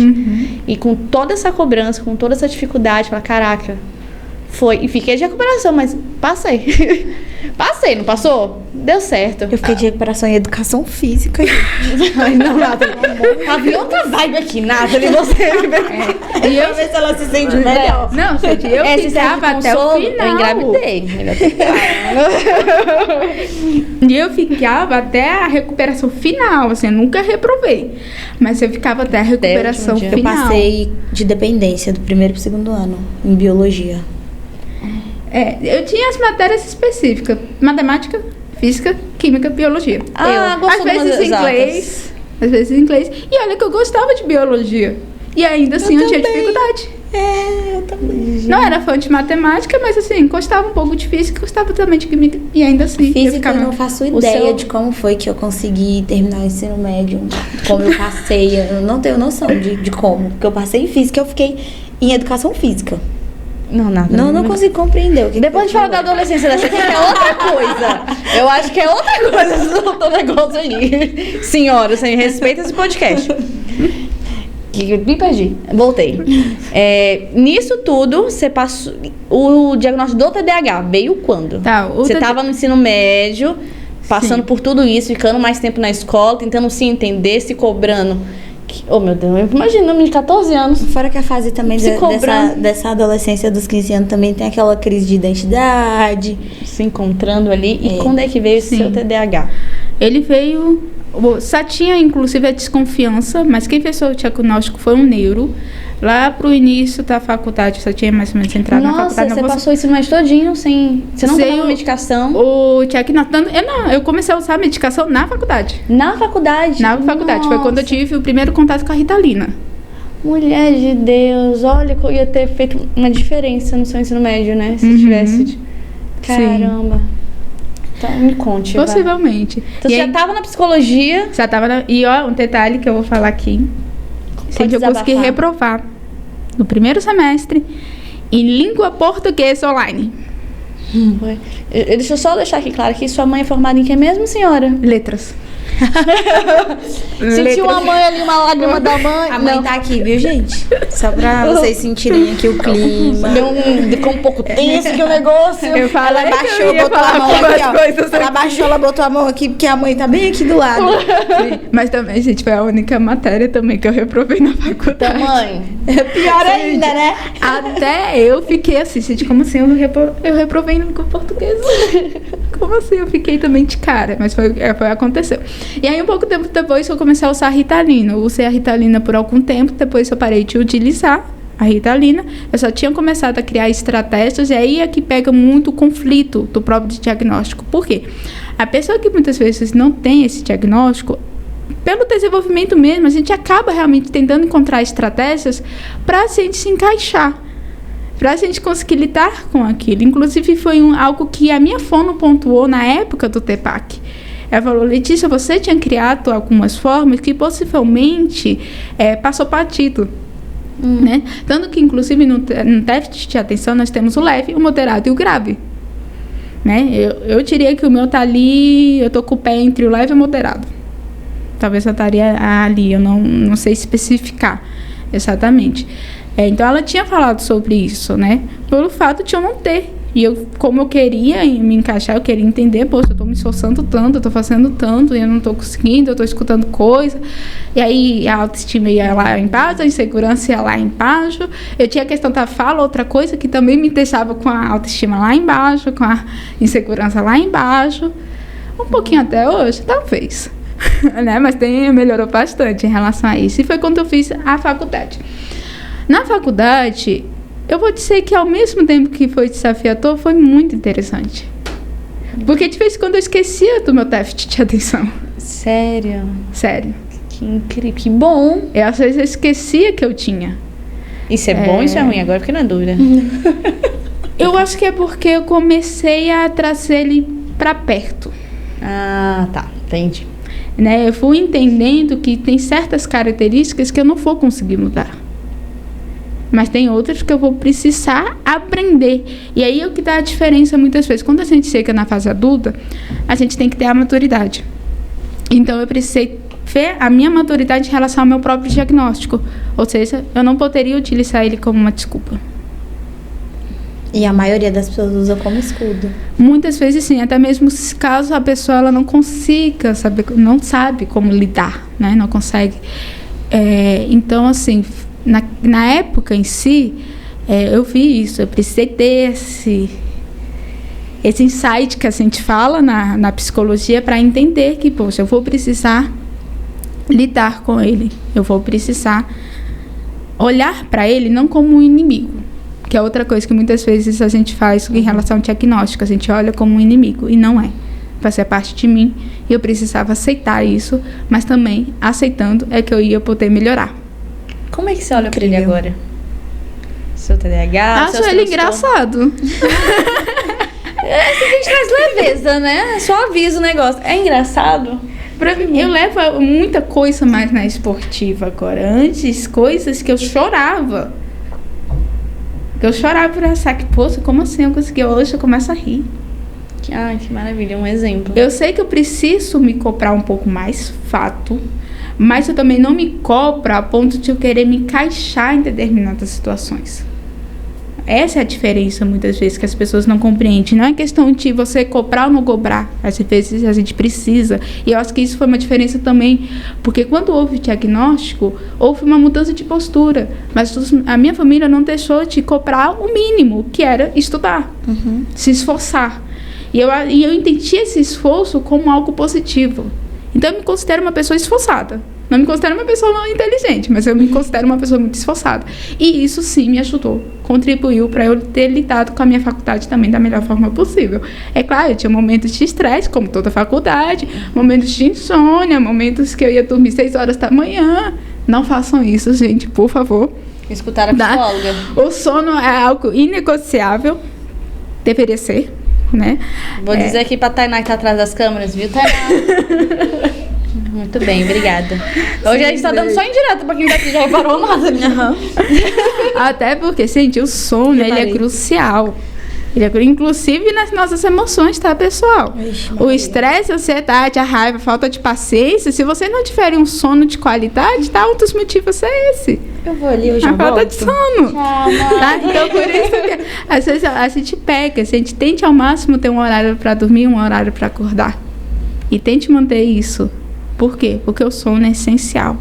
Speaker 1: E com toda essa cobrança, com toda essa dificuldade, falar, caraca, foi. E fiquei de recuperação, mas passei. Passei, não passou? Deu certo.
Speaker 2: Eu fiquei de recuperação em educação física.
Speaker 1: Ai, não, Nathalie. Tava em outra vibe aqui, Nathalie, você.
Speaker 2: E eu ver se ela se sente melhor.
Speaker 3: Não, gente, eu ficava até o final.
Speaker 1: Eu engravidei.
Speaker 3: E eu ficava até a recuperação final, assim, eu nunca reprovei. Mas eu ficava até a recuperação
Speaker 1: último dia.
Speaker 3: final.
Speaker 2: Eu passei de dependência do primeiro pro segundo ano, em biologia.
Speaker 3: Eu tinha as matérias específicas: matemática, física, química, biologia.
Speaker 1: Ah,
Speaker 3: Às vezes inglês. Às vezes inglês. E olha que eu gostava de biologia. E ainda assim eu tinha dificuldade.
Speaker 2: Eu também.
Speaker 3: Não era fã de matemática, mas assim, gostava um pouco de física, gostava também de química. E ainda assim,
Speaker 2: Física eu não faço ideia de como foi que eu consegui terminar o ensino médio, como eu passei. Eu não tenho noção de como. Porque eu passei em física, eu fiquei em educação física.
Speaker 1: Não, nada.
Speaker 2: Não consigo compreender.
Speaker 1: Depois de falar da adolescência dessa aqui, é outra coisa. Eu acho que é outra coisa esse outro negócio aí. Senhora, você respeita esse podcast. Me perdi. Voltei. Nisso tudo, você passou. O diagnóstico do TDAH veio quando?
Speaker 3: Tá,
Speaker 1: você estava no ensino médio, passando por tudo isso, ficando mais tempo na escola, tentando se entender, se cobrando. Oh, meu Deus, imagina, de 14 anos.
Speaker 2: Fora que a fase também dessa adolescência dos 15 anos também tem aquela crise de identidade.
Speaker 1: Se encontrando ali. E quando é que veio esse seu TDAH?
Speaker 3: Ele veio... Só tinha, inclusive, a desconfiança, mas quem fez o diagnóstico foi um neuro. Lá pro início da faculdade, só tinha mais ou menos entrado na faculdade.
Speaker 1: Nossa, você passou isso mais todinho sem... Você não tomava medicação?
Speaker 3: O diagnóstico... Eu comecei a usar a medicação na faculdade.
Speaker 1: Na faculdade?
Speaker 3: Na faculdade. Foi quando eu tive o primeiro contato com a Ritalina.
Speaker 1: Mulher de Deus, olha que eu ia ter feito uma diferença no seu ensino médio, né? Se tivesse... Caramba. Então, me conte.
Speaker 3: Possivelmente.
Speaker 1: Vai. Então, você já estava na psicologia?
Speaker 3: Já estava na... E, ó, um detalhe que eu vou falar aqui. Eu consegui reprovar no primeiro semestre em língua portuguesa online.
Speaker 1: Deixa eu só deixar aqui claro que sua mãe é formada em que mesmo, senhora?
Speaker 3: Letras.
Speaker 1: Sentiu uma mãe ali, uma lágrima da mãe.
Speaker 2: A mãe tá aqui, viu, gente? Só pra vocês sentirem aqui o clima.
Speaker 1: Ficou um pouco tenso aqui o negócio.
Speaker 2: Ela baixou, botou a mão aqui, ó. Ela baixou, ela botou a mão aqui, porque a mãe tá bem aqui do lado.
Speaker 3: Sim. Mas também, gente, foi a única matéria também que eu reprovei na faculdade.
Speaker 1: Então, mãe,
Speaker 2: é pior ainda, né?
Speaker 3: Até eu fiquei assim, gente, como assim eu reprovei no português? Como assim? Eu fiquei também de cara, mas foi aconteceu. E aí, um pouco tempo depois, eu comecei a usar a Ritalina. Eu usei a Ritalina por algum tempo, depois eu parei de utilizar a Ritalina. Eu só tinha começado a criar estratégias, e aí é que pega muito o conflito do próprio diagnóstico. Por quê? A pessoa que muitas vezes não tem esse diagnóstico, pelo desenvolvimento mesmo, a gente acaba realmente tentando encontrar estratégias para a gente se encaixar, para a gente conseguir lidar com aquilo. Inclusive, foi algo que a minha fono pontuou na época do TEPAC. Ela falou: Letícia, você tinha criado algumas formas que possivelmente passou batido. Né? Tanto que, inclusive, no déficit de atenção, nós temos o leve, o moderado e o grave. Né? Eu diria que o meu tá ali, eu tô com o pé entre o leve e o moderado. Talvez eu estaria ali, eu não sei especificar exatamente. Então, ela tinha falado sobre isso, né? Pelo fato de eu não ter. E como eu queria me encaixar, eu queria entender, poxa, eu tô me esforçando tanto, eu tô fazendo tanto, e eu não tô conseguindo, eu tô escutando coisa. E aí a autoestima ia lá embaixo, a insegurança ia lá embaixo. Eu tinha a questão da fala, outra coisa que também me deixava com a autoestima lá embaixo, com a insegurança lá embaixo. Um pouquinho até hoje, talvez. Né? Mas melhorou bastante em relação a isso. E foi quando eu fiz a faculdade. Na faculdade, eu vou dizer que ao mesmo tempo que foi desafiador, foi muito interessante. Porque de vez em quando eu esquecia do meu déficit de atenção.
Speaker 1: Sério?
Speaker 3: Sério.
Speaker 1: Que incrível, que bom.
Speaker 3: Às vezes eu esquecia que eu tinha.
Speaker 1: Isso é bom ou isso é ruim? Agora fiquei na dúvida.
Speaker 3: Eu acho que é porque eu comecei a trazer ele pra perto.
Speaker 1: Ah, tá. Entendi.
Speaker 3: Né? Eu fui entendendo que tem certas características que eu não vou conseguir mudar. Mas tem outras que eu vou precisar aprender. E aí é o que dá a diferença muitas vezes. Quando a gente chega na fase adulta, a gente tem que ter a maturidade. Então, eu precisei ver a minha maturidade em relação ao meu próprio diagnóstico. Ou seja, eu não poderia utilizar ele como uma desculpa.
Speaker 2: E a maioria das pessoas usa como escudo.
Speaker 3: Muitas vezes sim, até mesmo caso a pessoa ela não consiga saber, não sabe como lidar, né? Não consegue. Então, assim, na época em si, eu vi isso. Eu precisei ter esse insight que a gente fala na psicologia para entender que, poxa, eu vou precisar lidar com ele. Eu vou precisar olhar para ele não como um inimigo. Que é outra coisa que muitas vezes a gente faz em relação ao diagnóstico. A gente olha como um inimigo e não é. Fazia parte de mim e eu precisava aceitar isso, mas também aceitando é que eu ia poder melhorar.
Speaker 1: Como é que você olha para ele agora? Seu TDAH?
Speaker 3: Acho ele engraçado.
Speaker 1: Esse vídeo traz leveza, né? Só avisa o negócio. É engraçado?
Speaker 3: Pra mim, eu levo muita coisa mais na esportiva agora. Antes, coisas que eu chorava. Eu chorava por achar que, poxa, como assim eu consegui? Hoje eu começo a rir.
Speaker 1: Ai, que maravilha, um exemplo.
Speaker 3: Eu sei que eu preciso me cobrar um pouco mais, fato, mas eu também não me cobro a ponto de eu querer me encaixar em determinadas situações. Essa é a diferença, muitas vezes, que as pessoas não compreendem. Não é questão de você cobrar ou não cobrar. Às vezes a gente precisa. E eu acho que isso foi uma diferença também. Porque quando houve o diagnóstico, houve uma mudança de postura. Mas a minha família não deixou de cobrar o mínimo, que era estudar. Se esforçar. E eu entendi esse esforço como algo positivo. Então eu me considero uma pessoa esforçada. Não me considero uma pessoa não inteligente, mas eu me considero uma pessoa muito esforçada. E isso sim me ajudou, contribuiu para eu ter lidado com a minha faculdade também da melhor forma possível. É claro, eu tinha momentos de estresse, como toda faculdade, momentos de insônia, momentos que eu ia dormir 6 horas da manhã. Não façam isso, gente, por favor.
Speaker 1: Escutar a psicóloga.
Speaker 3: O sono é algo inegociável, deveria ser, né?
Speaker 1: Vou dizer aqui pra Tainá que tá atrás das câmeras, viu, Tainá? Muito bem, obrigada. Hoje a gente tá dando só indireto pra quem tá aqui, já reparou nada.
Speaker 3: Até porque, gente, o sono, ele é crucial. Inclusive nas nossas emoções, tá, pessoal? O estresse, a ansiedade, a raiva, a falta de paciência, se você não tiver um sono de qualidade, tá? Um dos motivos é esse.
Speaker 2: Eu vou ali, eu já volto.
Speaker 3: A falta de sono. Tá? Então, por isso que às vezes a gente pega, a gente tente ao máximo ter um horário pra dormir, um horário pra acordar. E tente manter isso. Por quê? Porque o sono é essencial.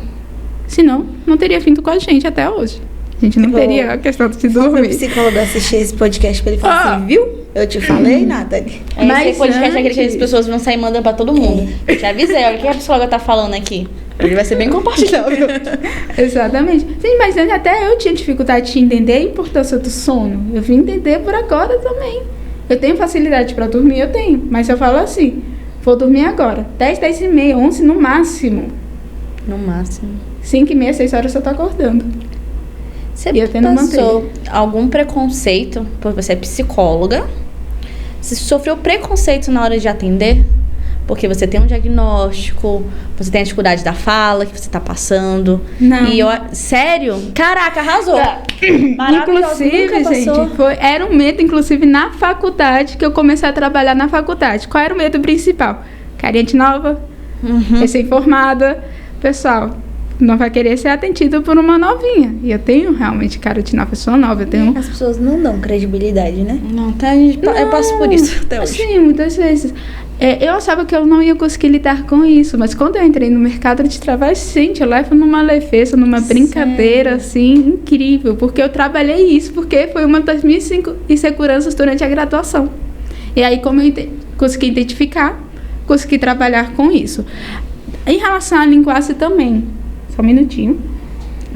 Speaker 3: Senão, não teria vindo com a gente até hoje. A gente não teria a questão de se dormir.
Speaker 2: O psicólogo assistir esse podcast pra ele falar assim, viu? Eu te falei, Nathalie.
Speaker 1: Mas esse podcast é aquele que as pessoas vão sair mandando pra todo mundo. Eu te avisei, olha o que a psicóloga tá falando aqui. Ele vai ser bem compartilhável.
Speaker 3: Exatamente. Sim, mas até eu tinha dificuldade de entender a importância do sono. Eu vim entender por agora também. Eu tenho facilidade pra dormir, eu tenho. Mas eu falo assim, vou dormir agora. 10, 10 e meia, 11 no máximo.
Speaker 1: No máximo.
Speaker 3: 5 e meia, 6 horas eu tô acordando.
Speaker 1: Você passou algum preconceito, por você é psicóloga? Você sofreu preconceito na hora de atender? Porque você tem um diagnóstico, você tem a dificuldade da fala que você tá passando.
Speaker 3: Não.
Speaker 1: E sério? Caraca, arrasou.
Speaker 3: Inclusive, gente, era um medo, inclusive, na faculdade, que eu comecei a trabalhar na faculdade. Qual era o medo principal? Carinha de nova, recém-formada. Pessoal, não vai querer ser atendido por uma novinha. E eu tenho realmente cara de nova, eu sou nova.
Speaker 2: As pessoas não dão credibilidade, né?
Speaker 1: Não, eu passo por isso até hoje.
Speaker 3: Sim, muitas vezes. Eu achava que eu não ia conseguir lidar com isso, mas quando eu entrei no mercado de trabalho, gente, eu levo numa leveza, numa brincadeira, assim, incrível. Porque eu trabalhei isso, porque foi uma das minhas inseguranças durante a graduação. E aí, como eu consegui identificar, consegui trabalhar com isso. Em relação à linguagem também. Só um minutinho.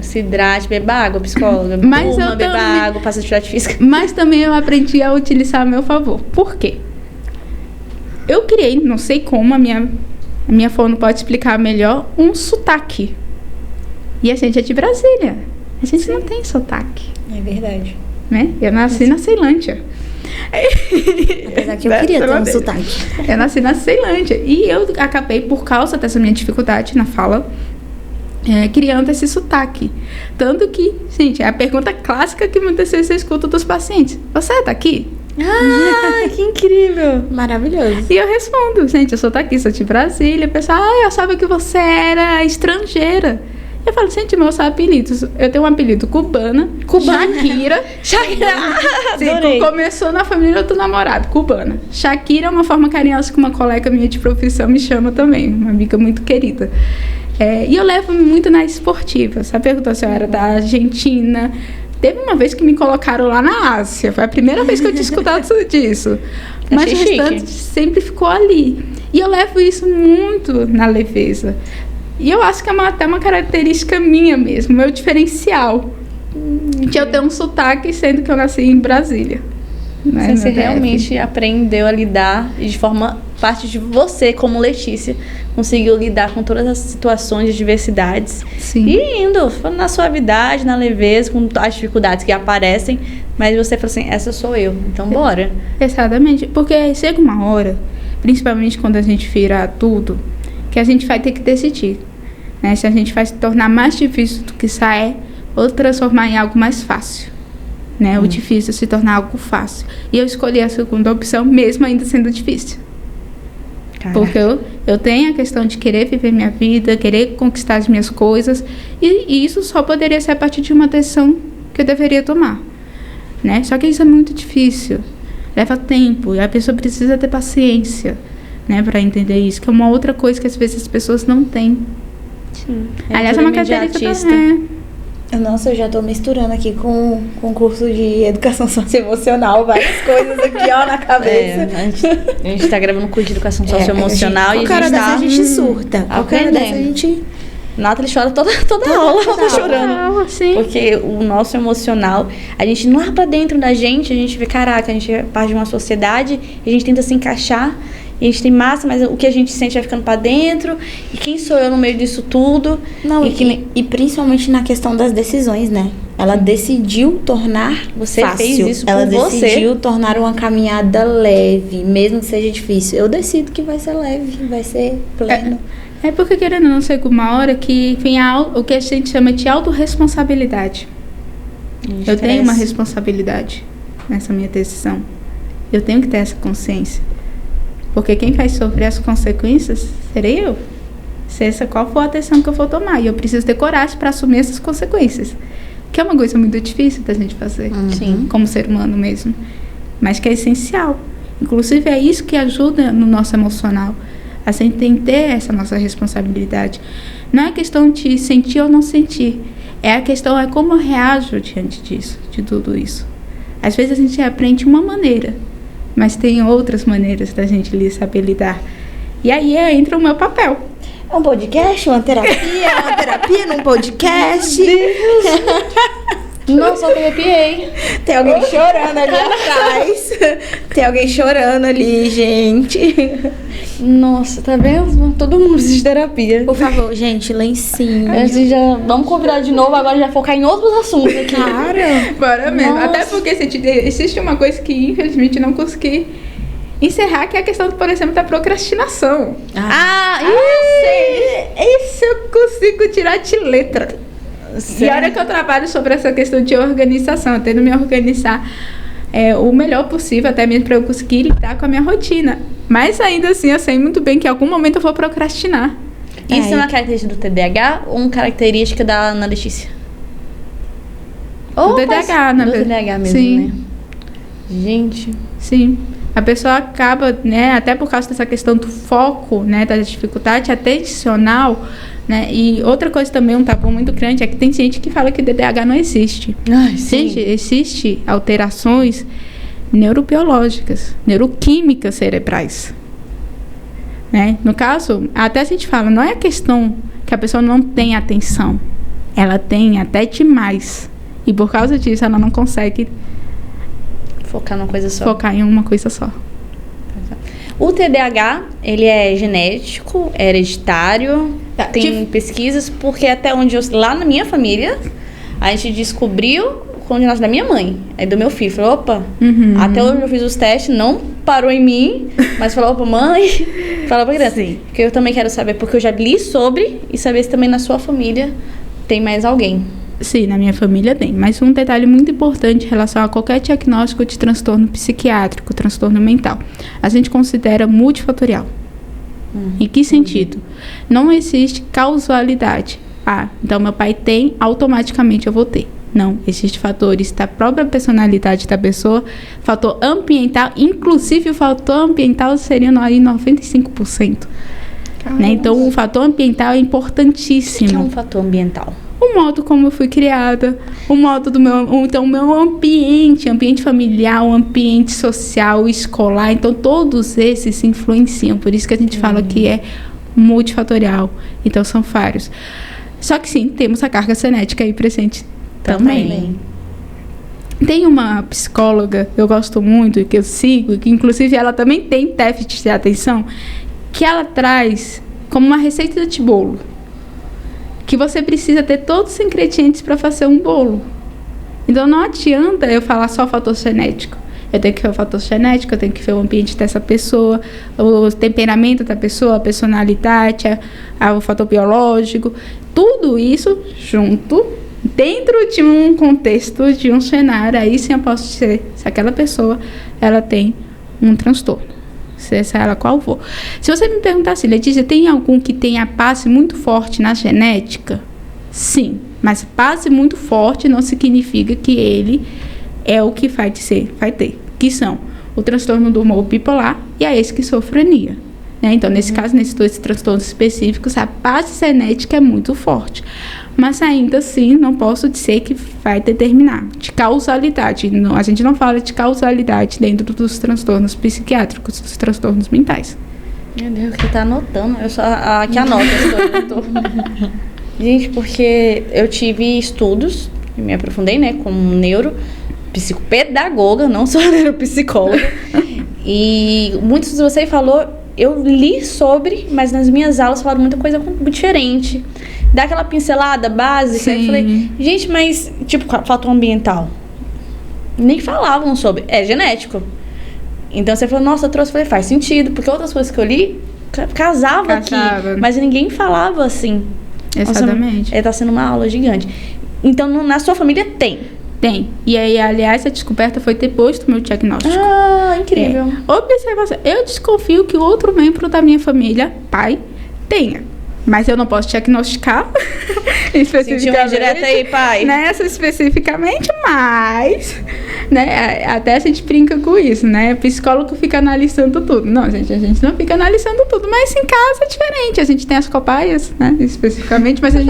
Speaker 1: Se hidrate, beba água, psicóloga.
Speaker 3: Mas
Speaker 1: beba água, faça atividade física.
Speaker 3: Mas também eu aprendi a utilizar a meu favor. Por quê? Eu criei, não sei como, a minha fono pode explicar melhor, um sotaque. E a gente é de Brasília. A gente não tem sotaque.
Speaker 2: É verdade.
Speaker 3: Né? Eu nasci na Ceilândia.
Speaker 2: Apesar que eu queria ter um sotaque.
Speaker 3: Eu nasci na Ceilândia. E eu acabei, por causa dessa minha dificuldade na fala, criando esse sotaque. Tanto que, gente, é a pergunta clássica que muitas vezes eu escuto dos pacientes. Você tá aqui?
Speaker 1: Ah, que incrível!
Speaker 2: Maravilhoso.
Speaker 3: E eu respondo, gente, eu sou daqui, sou de Brasília. O pessoal, eu sabia que você era estrangeira. Eu falo, gente, meus apelidos. Eu tenho um apelido cubana. Shakira.
Speaker 1: Shakira!
Speaker 3: Sim,
Speaker 1: Adorei.
Speaker 3: começou na família do namorado, cubana. Shakira é uma forma carinhosa que uma colega minha de profissão me chama também. Uma amiga muito querida. E eu levo muito na esportiva. Sabe, perguntou se eu era da Argentina. Teve uma vez que me colocaram lá na Ásia. Foi a primeira vez que eu tinha escutado disso. Mas o restante sempre ficou ali. E eu levo isso muito na leveza. E eu acho que é até uma característica minha mesmo, meu diferencial. De eu ter um sotaque, sendo que eu nasci em Brasília. Né,
Speaker 1: Você realmente aprendeu a lidar de forma... Parte de você, como Letícia, conseguiu lidar com todas as situações de diversidades.
Speaker 3: Sim.
Speaker 1: E indo na suavidade, na leveza, com as dificuldades que aparecem. Mas você falou assim, essa sou eu, então bora.
Speaker 3: Exatamente, porque chega uma hora, principalmente quando a gente vira tudo, que a gente vai ter que decidir, né? Se a gente vai se tornar mais difícil do que sai ou transformar em algo mais fácil, né? O difícil se tornar algo fácil. E eu escolhi a segunda opção, mesmo ainda sendo difícil. Caraca. Porque eu tenho a questão de querer viver minha vida, querer conquistar as minhas coisas, e isso só poderia ser a partir de uma decisão que eu deveria tomar, né? Só que isso é muito difícil, leva tempo, e a pessoa precisa ter paciência, né, para entender isso, que é uma outra coisa que às vezes as pessoas não têm.
Speaker 1: Sim.
Speaker 3: Aliás, é uma característica também.
Speaker 2: Nossa, eu já tô misturando aqui com o curso de educação socioemocional, várias coisas aqui, ó, na cabeça.
Speaker 1: A gente tá gravando um curso de educação socioemocional e
Speaker 2: a gente surta. Qualquer dessa a gente...
Speaker 1: Nathalie chora toda aula, ela tá chorando.
Speaker 3: Sim.
Speaker 1: Porque o nosso emocional, a gente lá pra dentro da gente, a gente vê, caraca, a gente é parte de uma sociedade, e a gente tenta se encaixar, e a gente tem massa, mas o que a gente sente vai ficando pra dentro, e quem sou eu no meio disso tudo?
Speaker 2: Não, e principalmente na questão das decisões, né? Ela decidiu tornar fácil.
Speaker 1: Fez isso
Speaker 2: ela
Speaker 1: por
Speaker 2: decidiu tornar uma caminhada leve, mesmo que seja difícil. Eu decido que vai ser leve, vai ser pleno.
Speaker 3: É porque, querendo ou não, chega uma hora que vem o que a gente chama de autorresponsabilidade. Eu tenho uma responsabilidade nessa minha decisão. Eu tenho que ter essa consciência. Porque quem vai sofrer as consequências serei eu. Seja qual for a decisão que eu for tomar. E eu preciso ter coragem para assumir essas consequências. Que é uma coisa muito difícil da gente fazer.
Speaker 1: Sim.
Speaker 3: Como ser humano mesmo. Mas que é essencial. Inclusive, é isso que ajuda no nosso emocional. A gente tem que ter essa nossa responsabilidade. Não é questão de sentir ou não sentir. A questão é como eu reajo diante disso, de tudo isso. Às vezes a gente aprende uma maneira, mas tem outras maneiras da gente saber lidar. E aí entra o meu papel.
Speaker 2: É um podcast, uma terapia num podcast.
Speaker 1: Nossa, eu arrepiei.
Speaker 2: Tem alguém chorando ali atrás. Tem alguém chorando ali, gente.
Speaker 1: Nossa, tá vendo? Todo mundo precisa de terapia.
Speaker 2: Por favor, gente, lencinho.
Speaker 1: A gente já vamos convidar de novo, agora já focar em outros assuntos aqui.
Speaker 2: Cara,
Speaker 3: bora mesmo.
Speaker 1: Nossa.
Speaker 3: Até porque existe uma coisa que infelizmente não consegui encerrar, que é a questão, por exemplo, da procrastinação. Isso eu consigo tirar de letra.
Speaker 1: Sério?
Speaker 3: E olha que eu trabalho sobre essa questão de organização, eu tento me organizar o melhor possível, até mesmo para eu conseguir lidar com a minha rotina. Mas ainda assim, eu sei muito bem que em algum momento eu vou procrastinar.
Speaker 1: Isso é uma característica do TDAH ou uma característica da Ana Letícia?
Speaker 3: Do TDAH, na verdade.
Speaker 1: Do TDAH mesmo,
Speaker 3: Sim.
Speaker 1: né? Gente.
Speaker 3: Sim. A pessoa acaba, né, até por causa dessa questão do foco, né, da dificuldade atencional, né, e outra coisa também, um tabu muito grande, é que tem gente que fala que TDAH não existe.
Speaker 1: Ai, sim.
Speaker 3: Gente, existe alterações neurobiológicas, neuroquímicas cerebrais. Né? No caso, até a gente fala, não é a questão que a pessoa não tem atenção, ela tem até demais. E por causa disso, ela não consegue
Speaker 1: Focar numa coisa só.
Speaker 3: focar em uma coisa só.
Speaker 1: O TDAH, ele é genético, é hereditário, tem pesquisas, porque até onde lá na minha família, a gente descobriu quando nasceu da minha mãe, aí do meu filho, falou, opa, até hoje eu fiz os testes, não parou em mim, mas falou pra mãe, falou pra criança.
Speaker 3: Sim.
Speaker 1: Porque eu também quero saber, porque eu já li sobre e saber se também na sua família tem mais alguém.
Speaker 3: Sim, na minha família tem. Mas um detalhe muito importante em relação a qualquer diagnóstico de transtorno psiquiátrico, transtorno mental. A gente considera multifatorial. Em que sentido? Não existe causalidade. Ah, então meu pai tem, automaticamente eu vou ter. Não, existem fatores da própria personalidade da pessoa, fator ambiental, inclusive o fator ambiental seria aí 95%. Né? Então, o fator ambiental é importantíssimo.
Speaker 1: O que é um fator ambiental?
Speaker 3: O modo como eu fui criada, o modo do meu, então o meu ambiente familiar, o ambiente social, escolar, então todos esses influenciam, por isso que a gente fala que é multifatorial, então são vários. Só que sim, temos a carga genética aí presente também. Tem uma psicóloga, eu gosto muito, que eu sigo, que inclusive ela também tem déficit de atenção, que ela traz como uma receita de bolo. Que você precisa ter todos os ingredientes para fazer um bolo. Então não adianta eu falar só fator genético. Eu tenho que ver o fator genético, eu tenho que ver o ambiente dessa pessoa, o temperamento da pessoa, a personalidade, o fator biológico. Tudo isso junto, dentro de um contexto, de um cenário. Aí sim eu posso dizer se aquela pessoa ela tem um transtorno. Seja ela qual for. Se você me perguntar assim, Letícia, tem algum que tenha base muito forte na genética? Sim, mas base muito forte não significa que ele é o que vai ter, que são o transtorno do humor bipolar e a esquizofrenia. Né? Então, nesse caso, nesses dois transtornos específicos, a base genética é muito forte. Mas ainda assim, não posso dizer que vai determinar de causalidade. Não, a gente não fala de causalidade dentro dos transtornos psiquiátricos, dos transtornos mentais.
Speaker 1: Meu Deus, que tá anotando. Eu só aqui anoto as coisas. Gente, porque eu tive estudos, me aprofundei, né, como neuropsicopedagoga, não sou neuropsicóloga. E muitos de vocês falou, eu li sobre, mas nas minhas aulas falaram muita coisa diferente. Dá aquela pincelada básica. Sim. Eu falei, gente, mas tipo, fator ambiental. Nem falavam sobre. É genético. Então você falou, nossa, eu trouxe. Eu falei, faz sentido, porque outras coisas que eu li casava aqui. Mas ninguém falava assim.
Speaker 3: Exatamente.
Speaker 1: Nossa, tá sendo uma aula gigante. Então, na sua família tem?
Speaker 3: Tem. E aí, aliás, a descoberta foi depois do meu diagnóstico.
Speaker 1: Ah, incrível.
Speaker 3: Observação. Eu desconfio que o outro membro da minha família, pai, tenha. Mas eu não posso diagnosticar especificamente.
Speaker 1: Sentiu uma direta aí, pai.
Speaker 3: Nessa especificamente, mas... Né, até a gente brinca com isso, né? O psicólogo fica analisando tudo. Não, gente, a gente não fica analisando tudo. Mas em casa é diferente. A gente tem as cobaias, né? Especificamente, mas a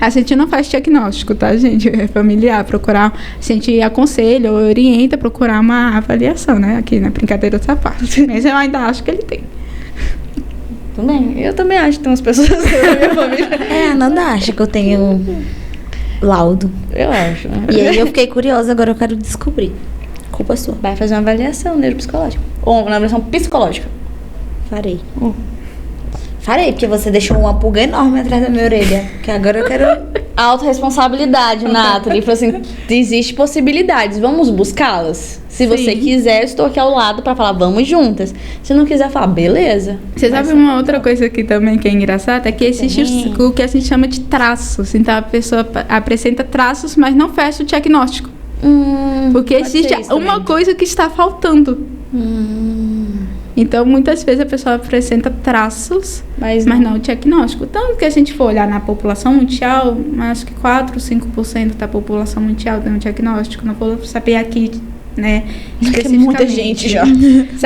Speaker 3: gente não faz diagnóstico, tá, gente? É familiar, procurar... A gente aconselha ou orienta a procurar uma avaliação, né? Aqui, na brincadeira dessa parte. Mas eu ainda acho que ele tem.
Speaker 1: Também. Eu também acho que tem umas pessoas na minha família.
Speaker 2: A Nanda acha que eu tenho laudo.
Speaker 1: Eu acho. Né?
Speaker 2: E aí eu fiquei curiosa, agora eu quero descobrir. Culpa sua.
Speaker 1: Vai fazer uma avaliação neuropsicológica. Ou uma avaliação psicológica.
Speaker 2: Farei. Farei, porque você deixou uma pulga enorme atrás da minha orelha. Que agora eu quero...
Speaker 1: Autoresponsabilidade, Nathalie. Falou assim, existem possibilidades, vamos buscá-las? Se você quiser, eu estou aqui ao lado para falar, vamos juntas. Se não quiser falar, beleza.
Speaker 3: Você sabe uma outra coisa aqui também que é engraçada? É que existe o que a gente chama de traços. Então, a pessoa apresenta traços, mas não fecha o diagnóstico. Porque existe uma coisa que está faltando. Então, muitas vezes a pessoa apresenta traços, mas não o diagnóstico. Tanto que a gente for olhar na população mundial, acho que 4 ou 5% da população mundial tem um diagnóstico. Não vou saber aqui, né, especificamente.
Speaker 1: É muita gente já.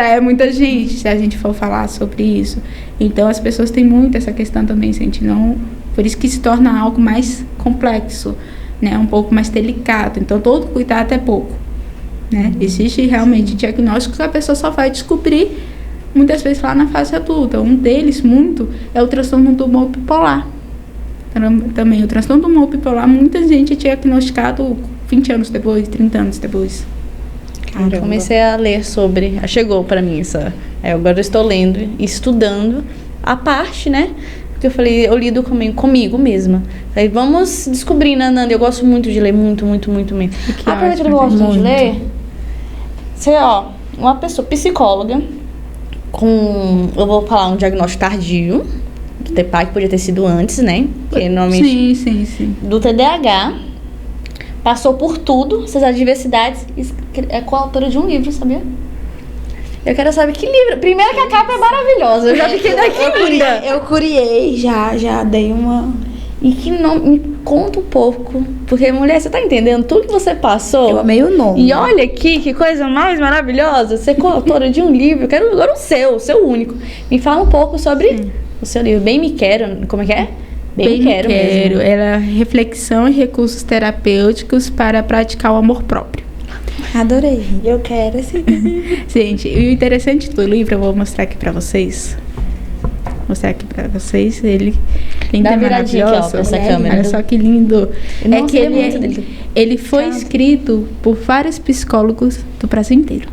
Speaker 3: É muita gente, se a gente for falar sobre isso. Então, as pessoas têm muito essa questão também, gente. Não, por isso que se torna algo mais complexo, né, um pouco mais delicado. Então, todo cuidado é pouco. Né? Existe realmente diagnósticos que a pessoa só vai descobrir muitas vezes lá na fase adulta. Um deles, muito, é o transtorno do humor bipolar. Também o transtorno do humor bipolar, muita gente é diagnosticado 20 anos depois, 30 anos depois.
Speaker 1: Caramba. Comecei a ler sobre... Chegou para mim essa... agora eu estou lendo e estudando a parte, né? Porque eu falei, eu lido comigo mesma. Falei, vamos descobrir, né, Nanda? Eu gosto muito de ler, muito mesmo. Aproveitando que eu gosto de ler... Você, uma pessoa psicóloga com, eu vou falar, um diagnóstico tardio do TPA, que podia ter sido antes, né? Que normalmente
Speaker 3: Sim.
Speaker 1: do TDAH, passou por tudo, essas adversidades, é coautora de um livro, sabia? Eu quero saber que livro. Primeiro que a capa é maravilhosa, eu já fiquei daqui linda.
Speaker 2: Eu curiei, já dei uma...
Speaker 1: E que nome, me conta um pouco, porque mulher, você tá entendendo tudo que você passou?
Speaker 2: Eu amei o nome.
Speaker 1: E olha aqui, que coisa mais maravilhosa, ser coautora de um livro, eu quero agora o seu único. Me fala um pouco sobre o seu livro, Bem Me Quero, como é que é?
Speaker 3: Bem Me Quero mesmo. Era reflexão e recursos terapêuticos para praticar o amor próprio.
Speaker 2: Adorei, eu quero sim.
Speaker 3: Gente, e o interessante do livro, eu vou mostrar aqui pra vocês. Ele lindo,
Speaker 1: Dá
Speaker 3: é
Speaker 1: viradinha aqui, ó, pra essa câmera.
Speaker 3: Olha só que lindo.
Speaker 1: Nossa,
Speaker 3: é que ele foi escrito por vários psicólogos do Brasil inteiro.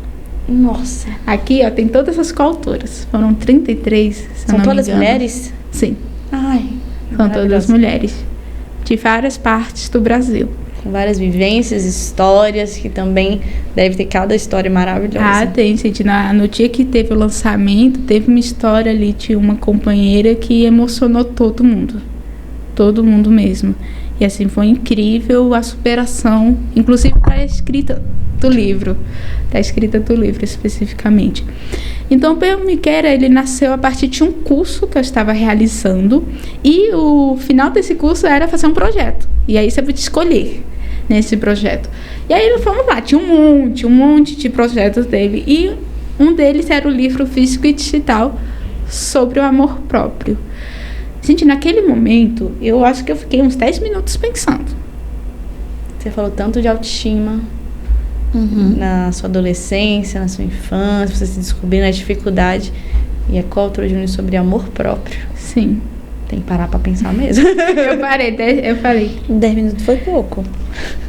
Speaker 1: Nossa.
Speaker 3: Aqui, ó, tem todas as coautoras. Foram 33, se
Speaker 1: São
Speaker 3: não
Speaker 1: todas
Speaker 3: me engano.
Speaker 1: mulheres?
Speaker 3: Sim.
Speaker 1: Ai,
Speaker 3: São todas mulheres. De várias partes do Brasil.
Speaker 1: com várias vivências, histórias, que também deve ter cada história maravilhosa.
Speaker 3: Ah, tem, gente. No dia que teve o lançamento, teve uma história ali de uma companheira que emocionou todo mundo. Todo mundo mesmo. E assim, foi incrível a superação, inclusive para a escrita do livro. Da escrita do livro, especificamente. Então, o Bem Me Quero, ele nasceu a partir de um curso que eu estava realizando. E o final desse curso era fazer um projeto. E aí você podia escolher nesse projeto. E aí, vamos lá, tinha um monte de projetos dele. E um deles era o livro físico e digital sobre o amor próprio. Gente, naquele momento, eu acho que eu fiquei uns 10 minutos pensando.
Speaker 1: Você falou tanto de autoestima na sua adolescência, na sua infância, você se descobrir na dificuldade. E é coautora de um livro sobre amor próprio.
Speaker 3: Sim.
Speaker 1: Tem que parar pra pensar mesmo.
Speaker 3: Eu falei.
Speaker 2: 10 minutos foi pouco.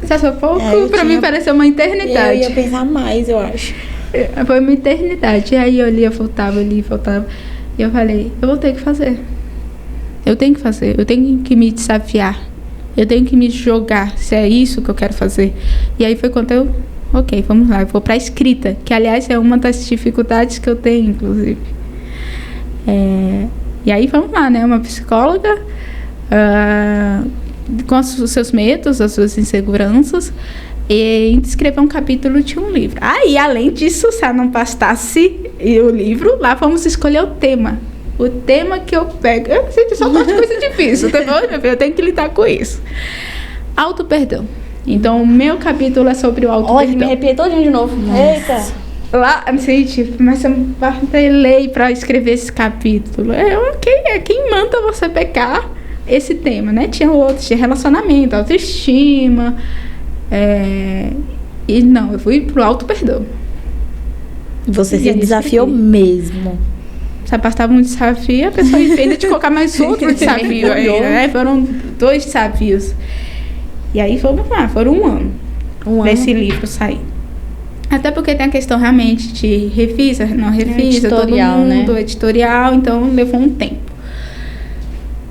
Speaker 3: Você achou pouco?
Speaker 2: É,
Speaker 3: pra mim pareceu uma eternidade.
Speaker 2: Eu ia pensar mais, eu acho.
Speaker 3: Foi uma eternidade. E aí eu lia, voltava. E eu falei, eu vou ter que fazer. Eu tenho que fazer. Eu tenho que me desafiar. Eu tenho que me jogar, se é isso que eu quero fazer. E aí foi quando eu... Ok, vamos lá. Eu vou pra escrita. Que, aliás, é uma das dificuldades que eu tenho, inclusive. E aí, vamos lá, né? Uma psicóloga... com os seus medos, as suas inseguranças, e escrever um capítulo de um livro. E além disso, se não bastasse o livro, lá vamos escolher o tema. O tema que eu pego. Eu só gosto de coisa difícil, tá bom? Eu tenho que lidar com isso. Auto-perdão. Então, o meu capítulo é sobre o auto-perdão.
Speaker 1: Olha, me arrepiei todinho de novo.
Speaker 2: Nossa.
Speaker 1: Eita!
Speaker 3: Lá, gente, mas eu batalhei pra escrever esse capítulo. É quem manda você pecar esse tema, né? Tinha outros de relacionamento, autoestima. E não, eu fui pro auto-perdão.
Speaker 2: Você se desafiou mesmo.
Speaker 3: Se bastava um desafio, a pessoa inventa de colocar mais outro desafio aí, né? Foram 2 desafios. E aí, vamos lá, foram um ano desse livro sair. Até porque tem a questão realmente de revisa, não revisa,
Speaker 1: editorial,
Speaker 3: todo mundo,
Speaker 1: né?
Speaker 3: editorial, então levou um tempo.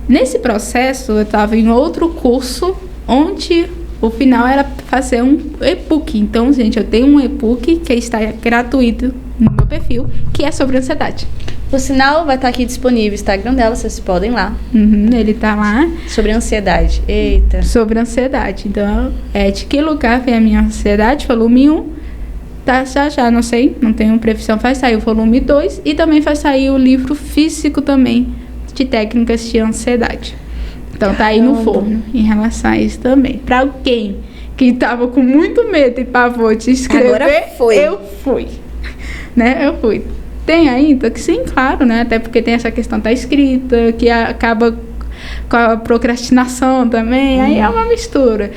Speaker 3: Nesse processo, eu estava em outro curso, onde o final era fazer um e-book. Então, gente, eu tenho um e-book que está gratuito no meu perfil, que é sobre ansiedade.
Speaker 1: Por sinal, vai estar aqui disponível o Instagram dela, vocês podem ir lá.
Speaker 3: Ele tá lá.
Speaker 1: Sobre ansiedade. Eita.
Speaker 3: Sobre ansiedade. Então, de que lugar vem a minha ansiedade? Volume 1. Tá, já, não sei, não tenho previsão. Vai sair o volume 2 e também vai sair o livro físico também de técnicas de ansiedade. Então, tá aí no forno em relação a isso também. Pra alguém que tava com muito medo e pavor de escrever,
Speaker 2: agora foi.
Speaker 3: Eu fui. Né? Eu fui. Tem ainda que sim, claro, né? Até porque tem essa questão da escrita, que acaba com a procrastinação também. Aí é uma mistura.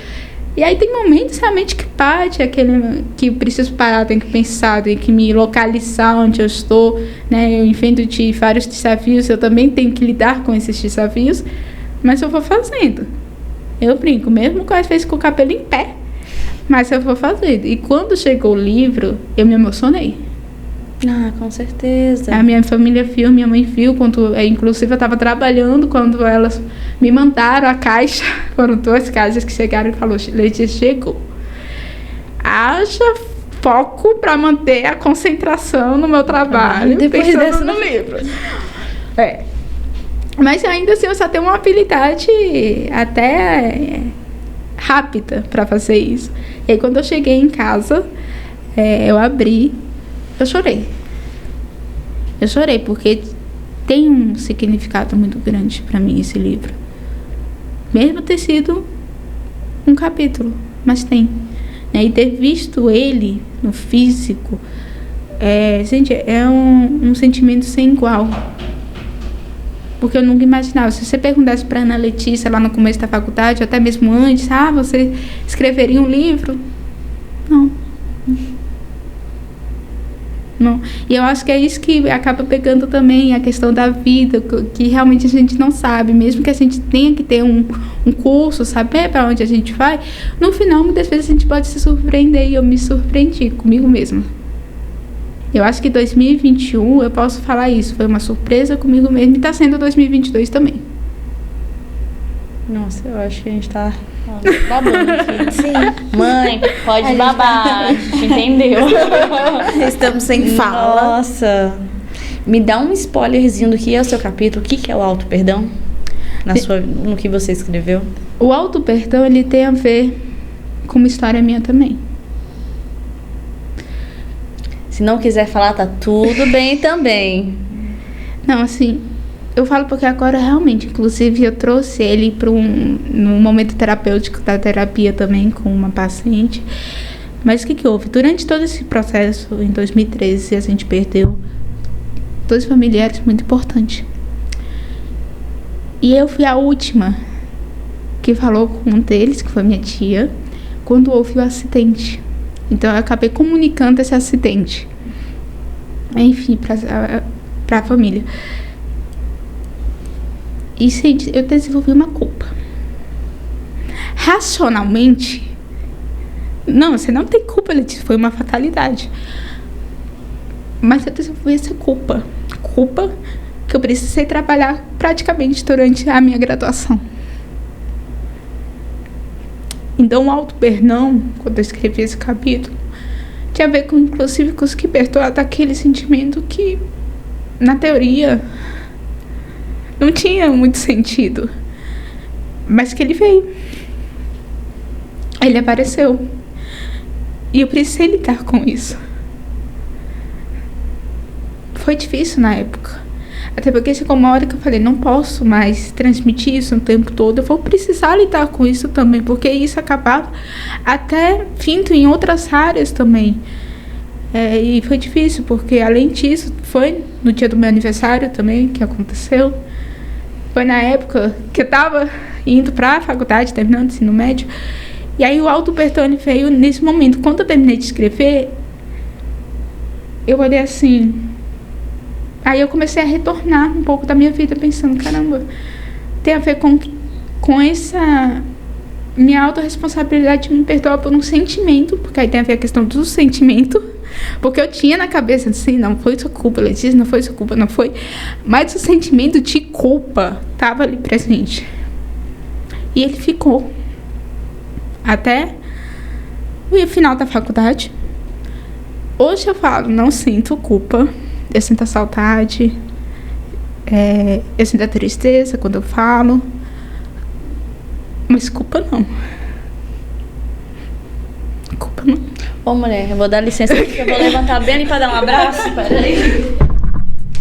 Speaker 3: E aí tem momentos realmente que bate, aquele que preciso parar, tenho que pensar, tenho que me localizar onde eu estou, né? Eu enfrento de vários desafios, eu também tenho que lidar com esses desafios, mas eu vou fazendo. Eu brinco, mesmo às vezes com o cabelo em pé, mas eu vou fazendo. E quando chegou o livro, eu me emocionei.
Speaker 1: Com certeza.
Speaker 3: A minha família viu, minha mãe viu, inclusive eu estava trabalhando quando elas me mandaram a caixa. Foram 2 caixas que chegaram e falou, Letícia, chegou. Haja foco para manter a concentração no meu trabalho,
Speaker 1: depois
Speaker 3: pensando
Speaker 1: dessa
Speaker 3: no livro. Mas ainda assim eu só tenho uma habilidade até rápida para fazer isso. E aí quando eu cheguei em casa, eu abri, eu chorei. Eu chorei porque tem um significado muito grande para mim esse livro. Mesmo ter sido um capítulo, mas tem. E ter visto ele no físico, gente, é um sentimento sem igual. Porque eu nunca imaginava. Se você perguntasse para Ana Letícia lá no começo da faculdade, até mesmo antes, você escreveria um livro? Não. Não. E eu acho que é isso que acaba pegando também a questão da vida, que realmente a gente não sabe, mesmo que a gente tenha que ter um curso, saber para onde a gente vai, no final muitas vezes a gente pode se surpreender, e eu me surpreendi comigo mesma. Eu acho que 2021 eu posso falar isso, foi uma surpresa comigo mesma, e está sendo 2022 também.
Speaker 1: Nossa, eu acho que a gente tá babando aqui.
Speaker 2: Sim.
Speaker 1: Mãe, pode babar, a gente entendeu.
Speaker 2: Estamos sem fala.
Speaker 1: Nossa. Me dá um spoilerzinho do que é o seu capítulo. O que é o auto-perdão? No que você escreveu?
Speaker 3: O auto-perdão, ele tem a ver com uma história minha também.
Speaker 1: Se não quiser falar, tá tudo bem também.
Speaker 3: Não, assim, eu falo porque agora realmente, inclusive eu trouxe ele para num momento terapêutico da terapia também com uma paciente. Mas o que houve? Durante todo esse processo, em 2013, a gente perdeu 2 familiares muito importantes. E eu fui a última que falou com um deles, que foi minha tia, quando houve o acidente. Então eu acabei comunicando esse acidente, enfim, para a família. E eu desenvolvi uma culpa. Racionalmente, não, você não tem culpa, Letícia, foi uma fatalidade. Mas eu desenvolvi essa culpa. Culpa que eu precisei trabalhar praticamente durante a minha graduação. Então, o auto-perdão, quando eu escrevi esse capítulo, tinha a ver com, inclusive, conseguir perdoar daquele sentimento que, na teoria, não tinha muito sentido. Mas que ele veio. Ele apareceu. E eu precisei lidar com isso. Foi difícil na época. Até porque chegou uma hora que eu falei, não posso mais transmitir isso o tempo todo. Eu vou precisar lidar com isso também, porque isso acabava até vindo em outras áreas também. E foi difícil, porque além disso, foi no dia do meu aniversário também que aconteceu. Foi na época que eu estava indo para a faculdade, terminando o ensino médio. E aí o auto-perdão veio nesse momento. Quando eu terminei de escrever, eu olhei assim. Aí eu comecei a retornar um pouco da minha vida, pensando, caramba, tem a ver com essa minha autorresponsabilidade de me perdoar por um sentimento, porque aí tem a ver a questão do sentimento, porque eu tinha na cabeça assim, não foi sua culpa, Letícia, não foi sua culpa, não foi, mas o sentimento de culpa estava ali presente. E ele ficou até o final da faculdade. Hoje eu falo, não sinto culpa. Eu sinto a saudade, eu sinto a tristeza quando eu falo, mas culpa não. Culpa não.
Speaker 1: Ô, mulher, eu vou dar licença aqui, eu vou levantar bem ali pra dar um abraço, peraí.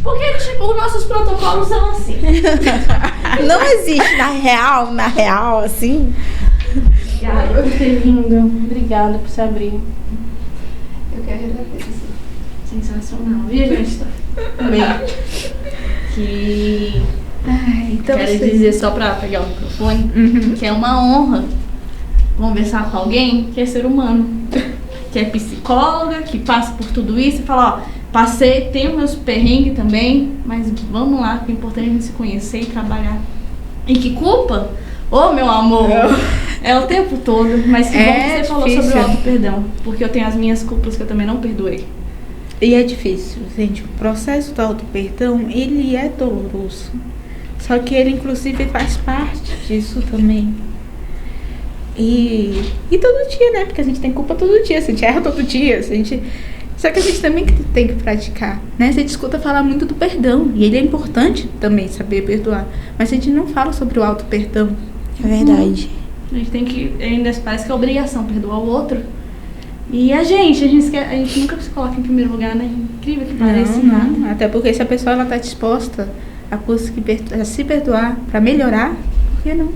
Speaker 1: Porque, tipo, os nossos protocolos são assim.
Speaker 2: Não existe na real, assim.
Speaker 1: Obrigada por ter vindo, obrigada por se abrir.
Speaker 3: Eu quero agradecer.
Speaker 1: Sensacional, viu, gente? Bem, que
Speaker 3: então
Speaker 1: quero dizer só pra pegar o microfone, que é uma honra conversar com alguém que é ser humano, que é psicóloga, que passa por tudo isso e fala, ó, passei, tenho meus perrengues também, mas vamos lá, que é importante a gente se conhecer e trabalhar. E que culpa? Ô, meu amor, é o tempo todo, mas que bom que você falou sobre o auto-perdão, porque eu tenho as minhas culpas que eu também não perdoei.
Speaker 3: E é difícil, gente. O processo do auto-perdão, ele é doloroso. Só que ele, inclusive, faz parte disso também. E todo dia, né? Porque a gente tem culpa todo dia, a gente erra todo dia, Só que a gente também tem que praticar, né? A gente escuta falar muito do perdão, e ele é importante também saber perdoar. Mas a gente não fala sobre o auto-perdão.
Speaker 2: É verdade.
Speaker 1: A gente tem que, ainda parece que é obrigação perdoar o outro. E a gente nunca se coloca em primeiro lugar, né? Incrível que pareça.
Speaker 3: Não. Até porque se a pessoa ela tá disposta a se perdoar pra melhorar, por que não?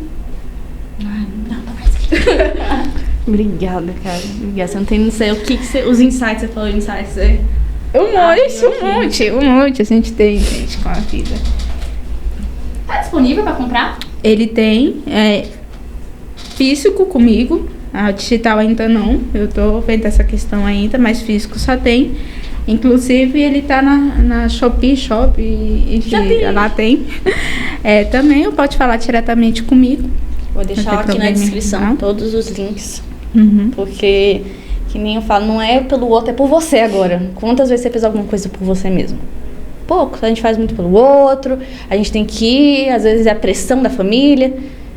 Speaker 1: Obrigada, cara. Obrigada. Você não tem, não sei o que os insights, você falou insights.
Speaker 3: Um monte a gente tem, gente, com a vida.
Speaker 1: Tá disponível pra comprar?
Speaker 3: Ele tem físico comigo, a digital ainda não. Eu tô vendo essa questão ainda, mas físico só tem. Inclusive ele tá na Shopee, enfim, lá tem. Também pode falar diretamente comigo.
Speaker 1: Vou deixar aqui na descrição todos os links.
Speaker 3: Uhum.
Speaker 1: Porque, que nem eu falo, não é pelo outro, é por você agora. Quantas vezes você fez alguma coisa por você mesmo? Pouco. A gente faz muito pelo outro, a gente tem que ir, às vezes é a pressão da família.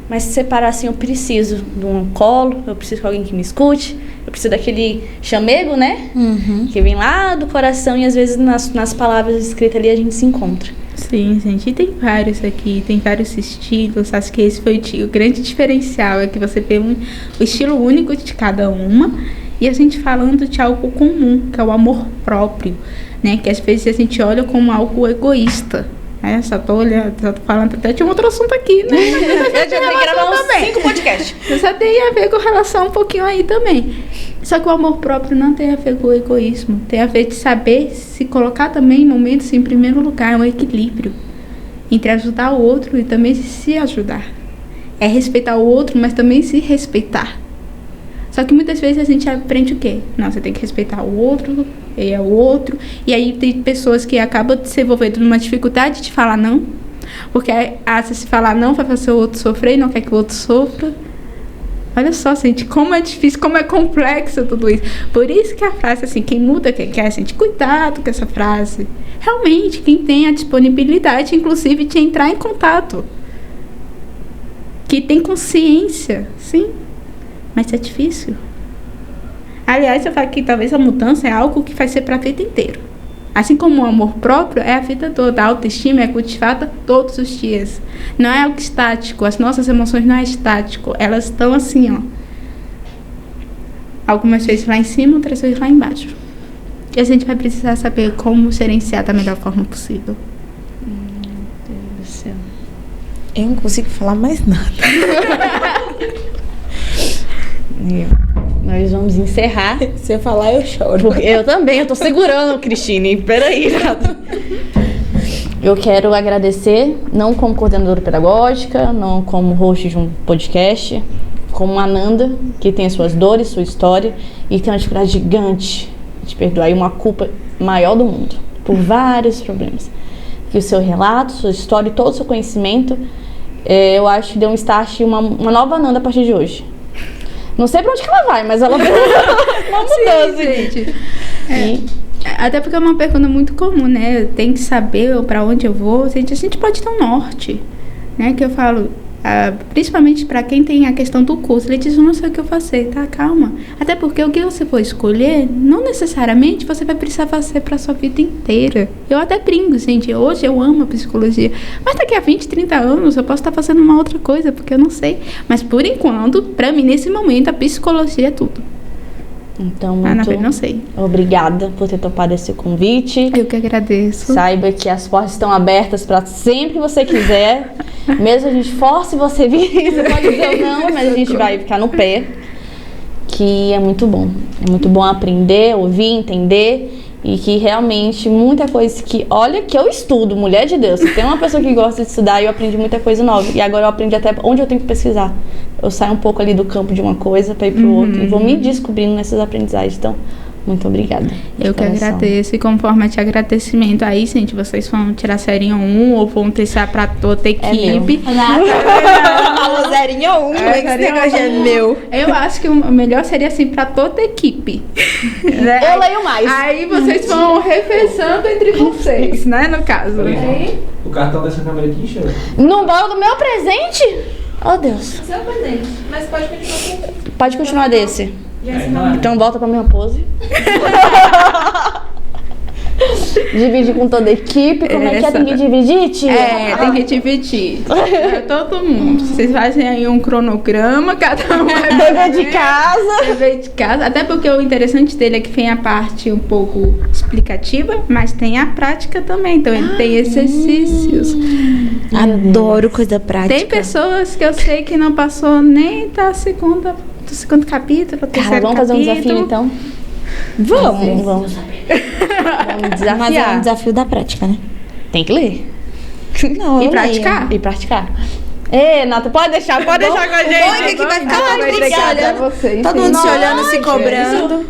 Speaker 1: Mas se separar assim, eu preciso de um colo, eu preciso de alguém que me escute, eu preciso daquele chamego, né?
Speaker 2: Uhum.
Speaker 1: Que vem lá do coração e às vezes nas palavras escritas ali a gente se encontra.
Speaker 3: Sim, gente, e tem vários aqui, tem vários estilos. Acho que esse foi o grande diferencial, é que você vê o estilo único de cada uma e a gente falando de algo comum, que é o amor próprio, né? Que às vezes a gente olha como algo egoísta. Só tô falando, até tinha um outro assunto aqui, né?
Speaker 1: Eu já tenho que gravar uns 5 podcasts.
Speaker 3: Só tem a ver com relação um pouquinho aí também. Só que o amor próprio não tem a ver com o egoísmo. Tem a ver de saber se colocar também em momentos em primeiro lugar. É um equilíbrio entre ajudar o outro e também se ajudar. É respeitar o outro, mas também se respeitar. Só que muitas vezes a gente aprende o quê? Não, você tem que respeitar o outro, e é o outro. E aí tem pessoas que acabam de se envolvendo numa dificuldade de falar não. Porque se falar não vai fazer o outro sofrer e não quer que o outro sofra. Olha só, gente, como é difícil, como é complexo tudo isso. Por isso que a frase, assim, quem muda, quem quer, gente, cuidado com essa frase. Realmente, quem tem a disponibilidade, inclusive, de entrar em contato. Que tem consciência, sim. Mas é difícil. Aliás, eu falo que talvez a mudança é algo que vai ser para a vida inteira. Assim como o amor próprio é a vida toda. A autoestima é cultivada todos os dias. Não é algo estático. As nossas emoções não é estático. Elas estão assim, ó. Algumas vezes lá em cima, outras vezes lá embaixo. E a gente vai precisar saber como gerenciar da melhor forma possível.
Speaker 1: Meu Deus do céu.
Speaker 2: Eu não consigo falar mais nada.
Speaker 1: Nós vamos encerrar.
Speaker 2: Se eu falar, eu choro.
Speaker 1: Porque eu também, eu tô segurando, Cristine. Peraí. Eu quero agradecer, não como coordenadora pedagógica, não como host de um podcast, como Ananda, que tem as suas dores, sua história, e tem uma dificuldade gigante de perdoar e uma culpa maior do mundo, por vários problemas. E o seu relato, sua história e todo o seu conhecimento, eu acho que deu um start, uma nova Ananda a partir de hoje. Não sei pra onde que ela vai, mas ela vai uma mudança.
Speaker 3: Sim, gente. Até porque é uma pergunta muito comum, né? Tem que saber pra onde eu vou. A gente pode ter um norte, né? Que eu falo, principalmente pra quem tem a questão do curso. Ele diz, eu não sei o que eu fazer, tá? Calma. Até porque o que você for escolher, não necessariamente você vai precisar fazer pra sua vida inteira. Eu até brinco, gente. Hoje eu amo a psicologia. Mas daqui a 20, 30 anos eu posso estar fazendo uma outra coisa, porque eu não sei. Mas por enquanto, pra mim, nesse momento, a psicologia é tudo.
Speaker 1: Então,
Speaker 3: não sei.
Speaker 1: Obrigada por ter topado esse convite.
Speaker 3: Eu que agradeço.
Speaker 1: Saiba que as portas estão abertas para sempre que você quiser. Mesmo a gente force você vir, você pode dizer não, mas a gente vai ficar no pé. Que é muito bom. É muito bom aprender, ouvir, entender. E que realmente muita coisa que... Olha que eu estudo, mulher de Deus. Se tem uma pessoa que gosta de estudar, eu aprendi muita coisa nova. E agora eu aprendi até onde eu tenho que pesquisar. Eu saio um pouco ali do campo de uma coisa para ir pro outro. E vou me descobrindo nessas aprendizagens. Então, muito obrigada.
Speaker 3: Eu que agradeço. E conforme de agradecimento aí, gente, vocês vão tirar serinha 1 ou vão testar pra toda a equipe.
Speaker 2: Falou zerinha 1, esse negócio é meu.
Speaker 3: Eu acho que o melhor seria assim, pra toda a equipe. Né?
Speaker 1: Eu leio mais.
Speaker 3: Aí vocês vão revezando entre vocês, né, no caso.
Speaker 4: O cartão dessa câmera aqui encheu.
Speaker 1: Não bola do meu presente? Oh, Deus.
Speaker 3: Você é o presente, mas pode continuar.
Speaker 1: Pode continuar desse.
Speaker 3: Já
Speaker 1: Então volta pra minha pose. Divide com toda a equipe. Como é que tem que dividir, tia?
Speaker 3: tem que dividir. Todo mundo. Vocês fazem aí um cronograma, cada um vai
Speaker 1: Dever de casa.
Speaker 3: dever de casa. Até porque o interessante dele é que tem a parte um pouco explicativa, mas tem a prática também. Então ele tem exercícios.
Speaker 2: Adoro coisa prática.
Speaker 3: Tem pessoas que eu sei que não passou nem do segundo capítulo,
Speaker 1: Cara,
Speaker 3: terceiro
Speaker 1: vamos fazer um desafio
Speaker 3: capítulo.
Speaker 1: então?
Speaker 3: Vamos.
Speaker 1: Vamos
Speaker 2: Mas é um
Speaker 1: desafiar.
Speaker 2: desafio da prática, né?
Speaker 1: Tem que ler.
Speaker 2: Não,
Speaker 3: E
Speaker 2: eu
Speaker 3: praticar.
Speaker 1: E praticar. Ê, Nata, pode deixar com a gente.
Speaker 2: O bom é que vai ficar todo mundo se
Speaker 3: obrigada
Speaker 2: olhando.
Speaker 3: a vocês.
Speaker 2: Todo mundo se olhando, se
Speaker 1: Nossa,
Speaker 2: cobrando.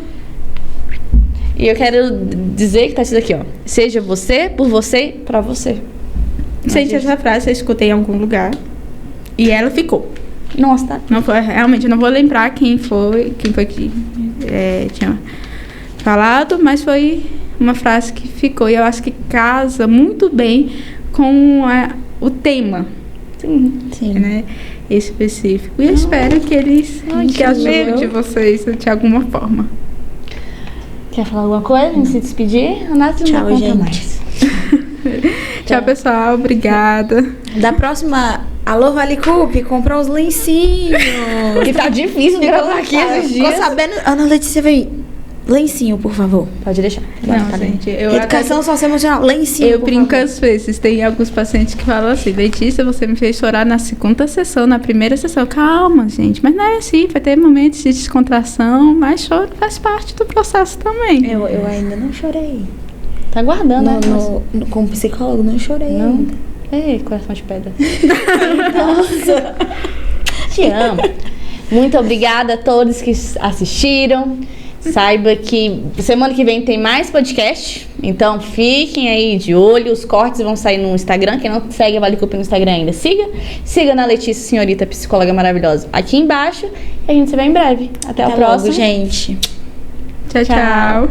Speaker 1: E eu quero dizer que tá isso daqui, ó. Seja você, por você, pra você.
Speaker 3: Gente, essa frase eu escutei em algum lugar e ela ficou.
Speaker 1: Nossa, tá.
Speaker 3: Não foi, realmente, eu não vou lembrar quem foi que tinha falado, mas foi uma frase que ficou. E eu acho que casa muito bem com o tema,
Speaker 2: Sim.
Speaker 3: né, específico. E eu espero que eles que ajude vocês de alguma forma.
Speaker 1: Quer falar alguma coisa? Vamos se despedir? A Nath não
Speaker 2: Tchau,
Speaker 1: dá conta
Speaker 2: gente.
Speaker 1: mais.
Speaker 3: Tchau, pessoal. Obrigada.
Speaker 2: Da próxima, alô, Vale Coupe, comprar os lencinhos.
Speaker 1: Que tá difícil de gravar aqui esses
Speaker 2: Ficou
Speaker 1: dias.
Speaker 2: sabendo? Ana Letícia veio. Lencinho, por favor.
Speaker 1: Pode deixar.
Speaker 3: Não, gente, eu
Speaker 2: Educação socioemocional, lencinho.
Speaker 3: Eu
Speaker 2: por
Speaker 3: brinco
Speaker 2: favor.
Speaker 3: às vezes, tem alguns pacientes que falam assim: Letícia, você me fez chorar na segunda sessão, na primeira sessão. Calma, gente, mas não é assim, vai ter momentos de descontração, mas choro faz parte do processo também.
Speaker 2: Eu ainda não chorei.
Speaker 1: Tá guardando, né?
Speaker 2: Com o psicólogo, não chorei.
Speaker 1: Não.
Speaker 2: ainda.
Speaker 1: Ei, coração de pedra. Nossa. Te amo. Muito obrigada a todos que assistiram. Saiba que semana que vem tem mais podcast. Então fiquem aí de olho. Os cortes vão sair no Instagram. Quem não segue a Vale Coupe no Instagram ainda, siga. Siga na Letícia Senhorita, psicóloga maravilhosa, aqui embaixo. E a gente se vê em breve. Até a
Speaker 2: Até
Speaker 1: próxima.
Speaker 2: logo, gente.
Speaker 3: Tchau, tchau.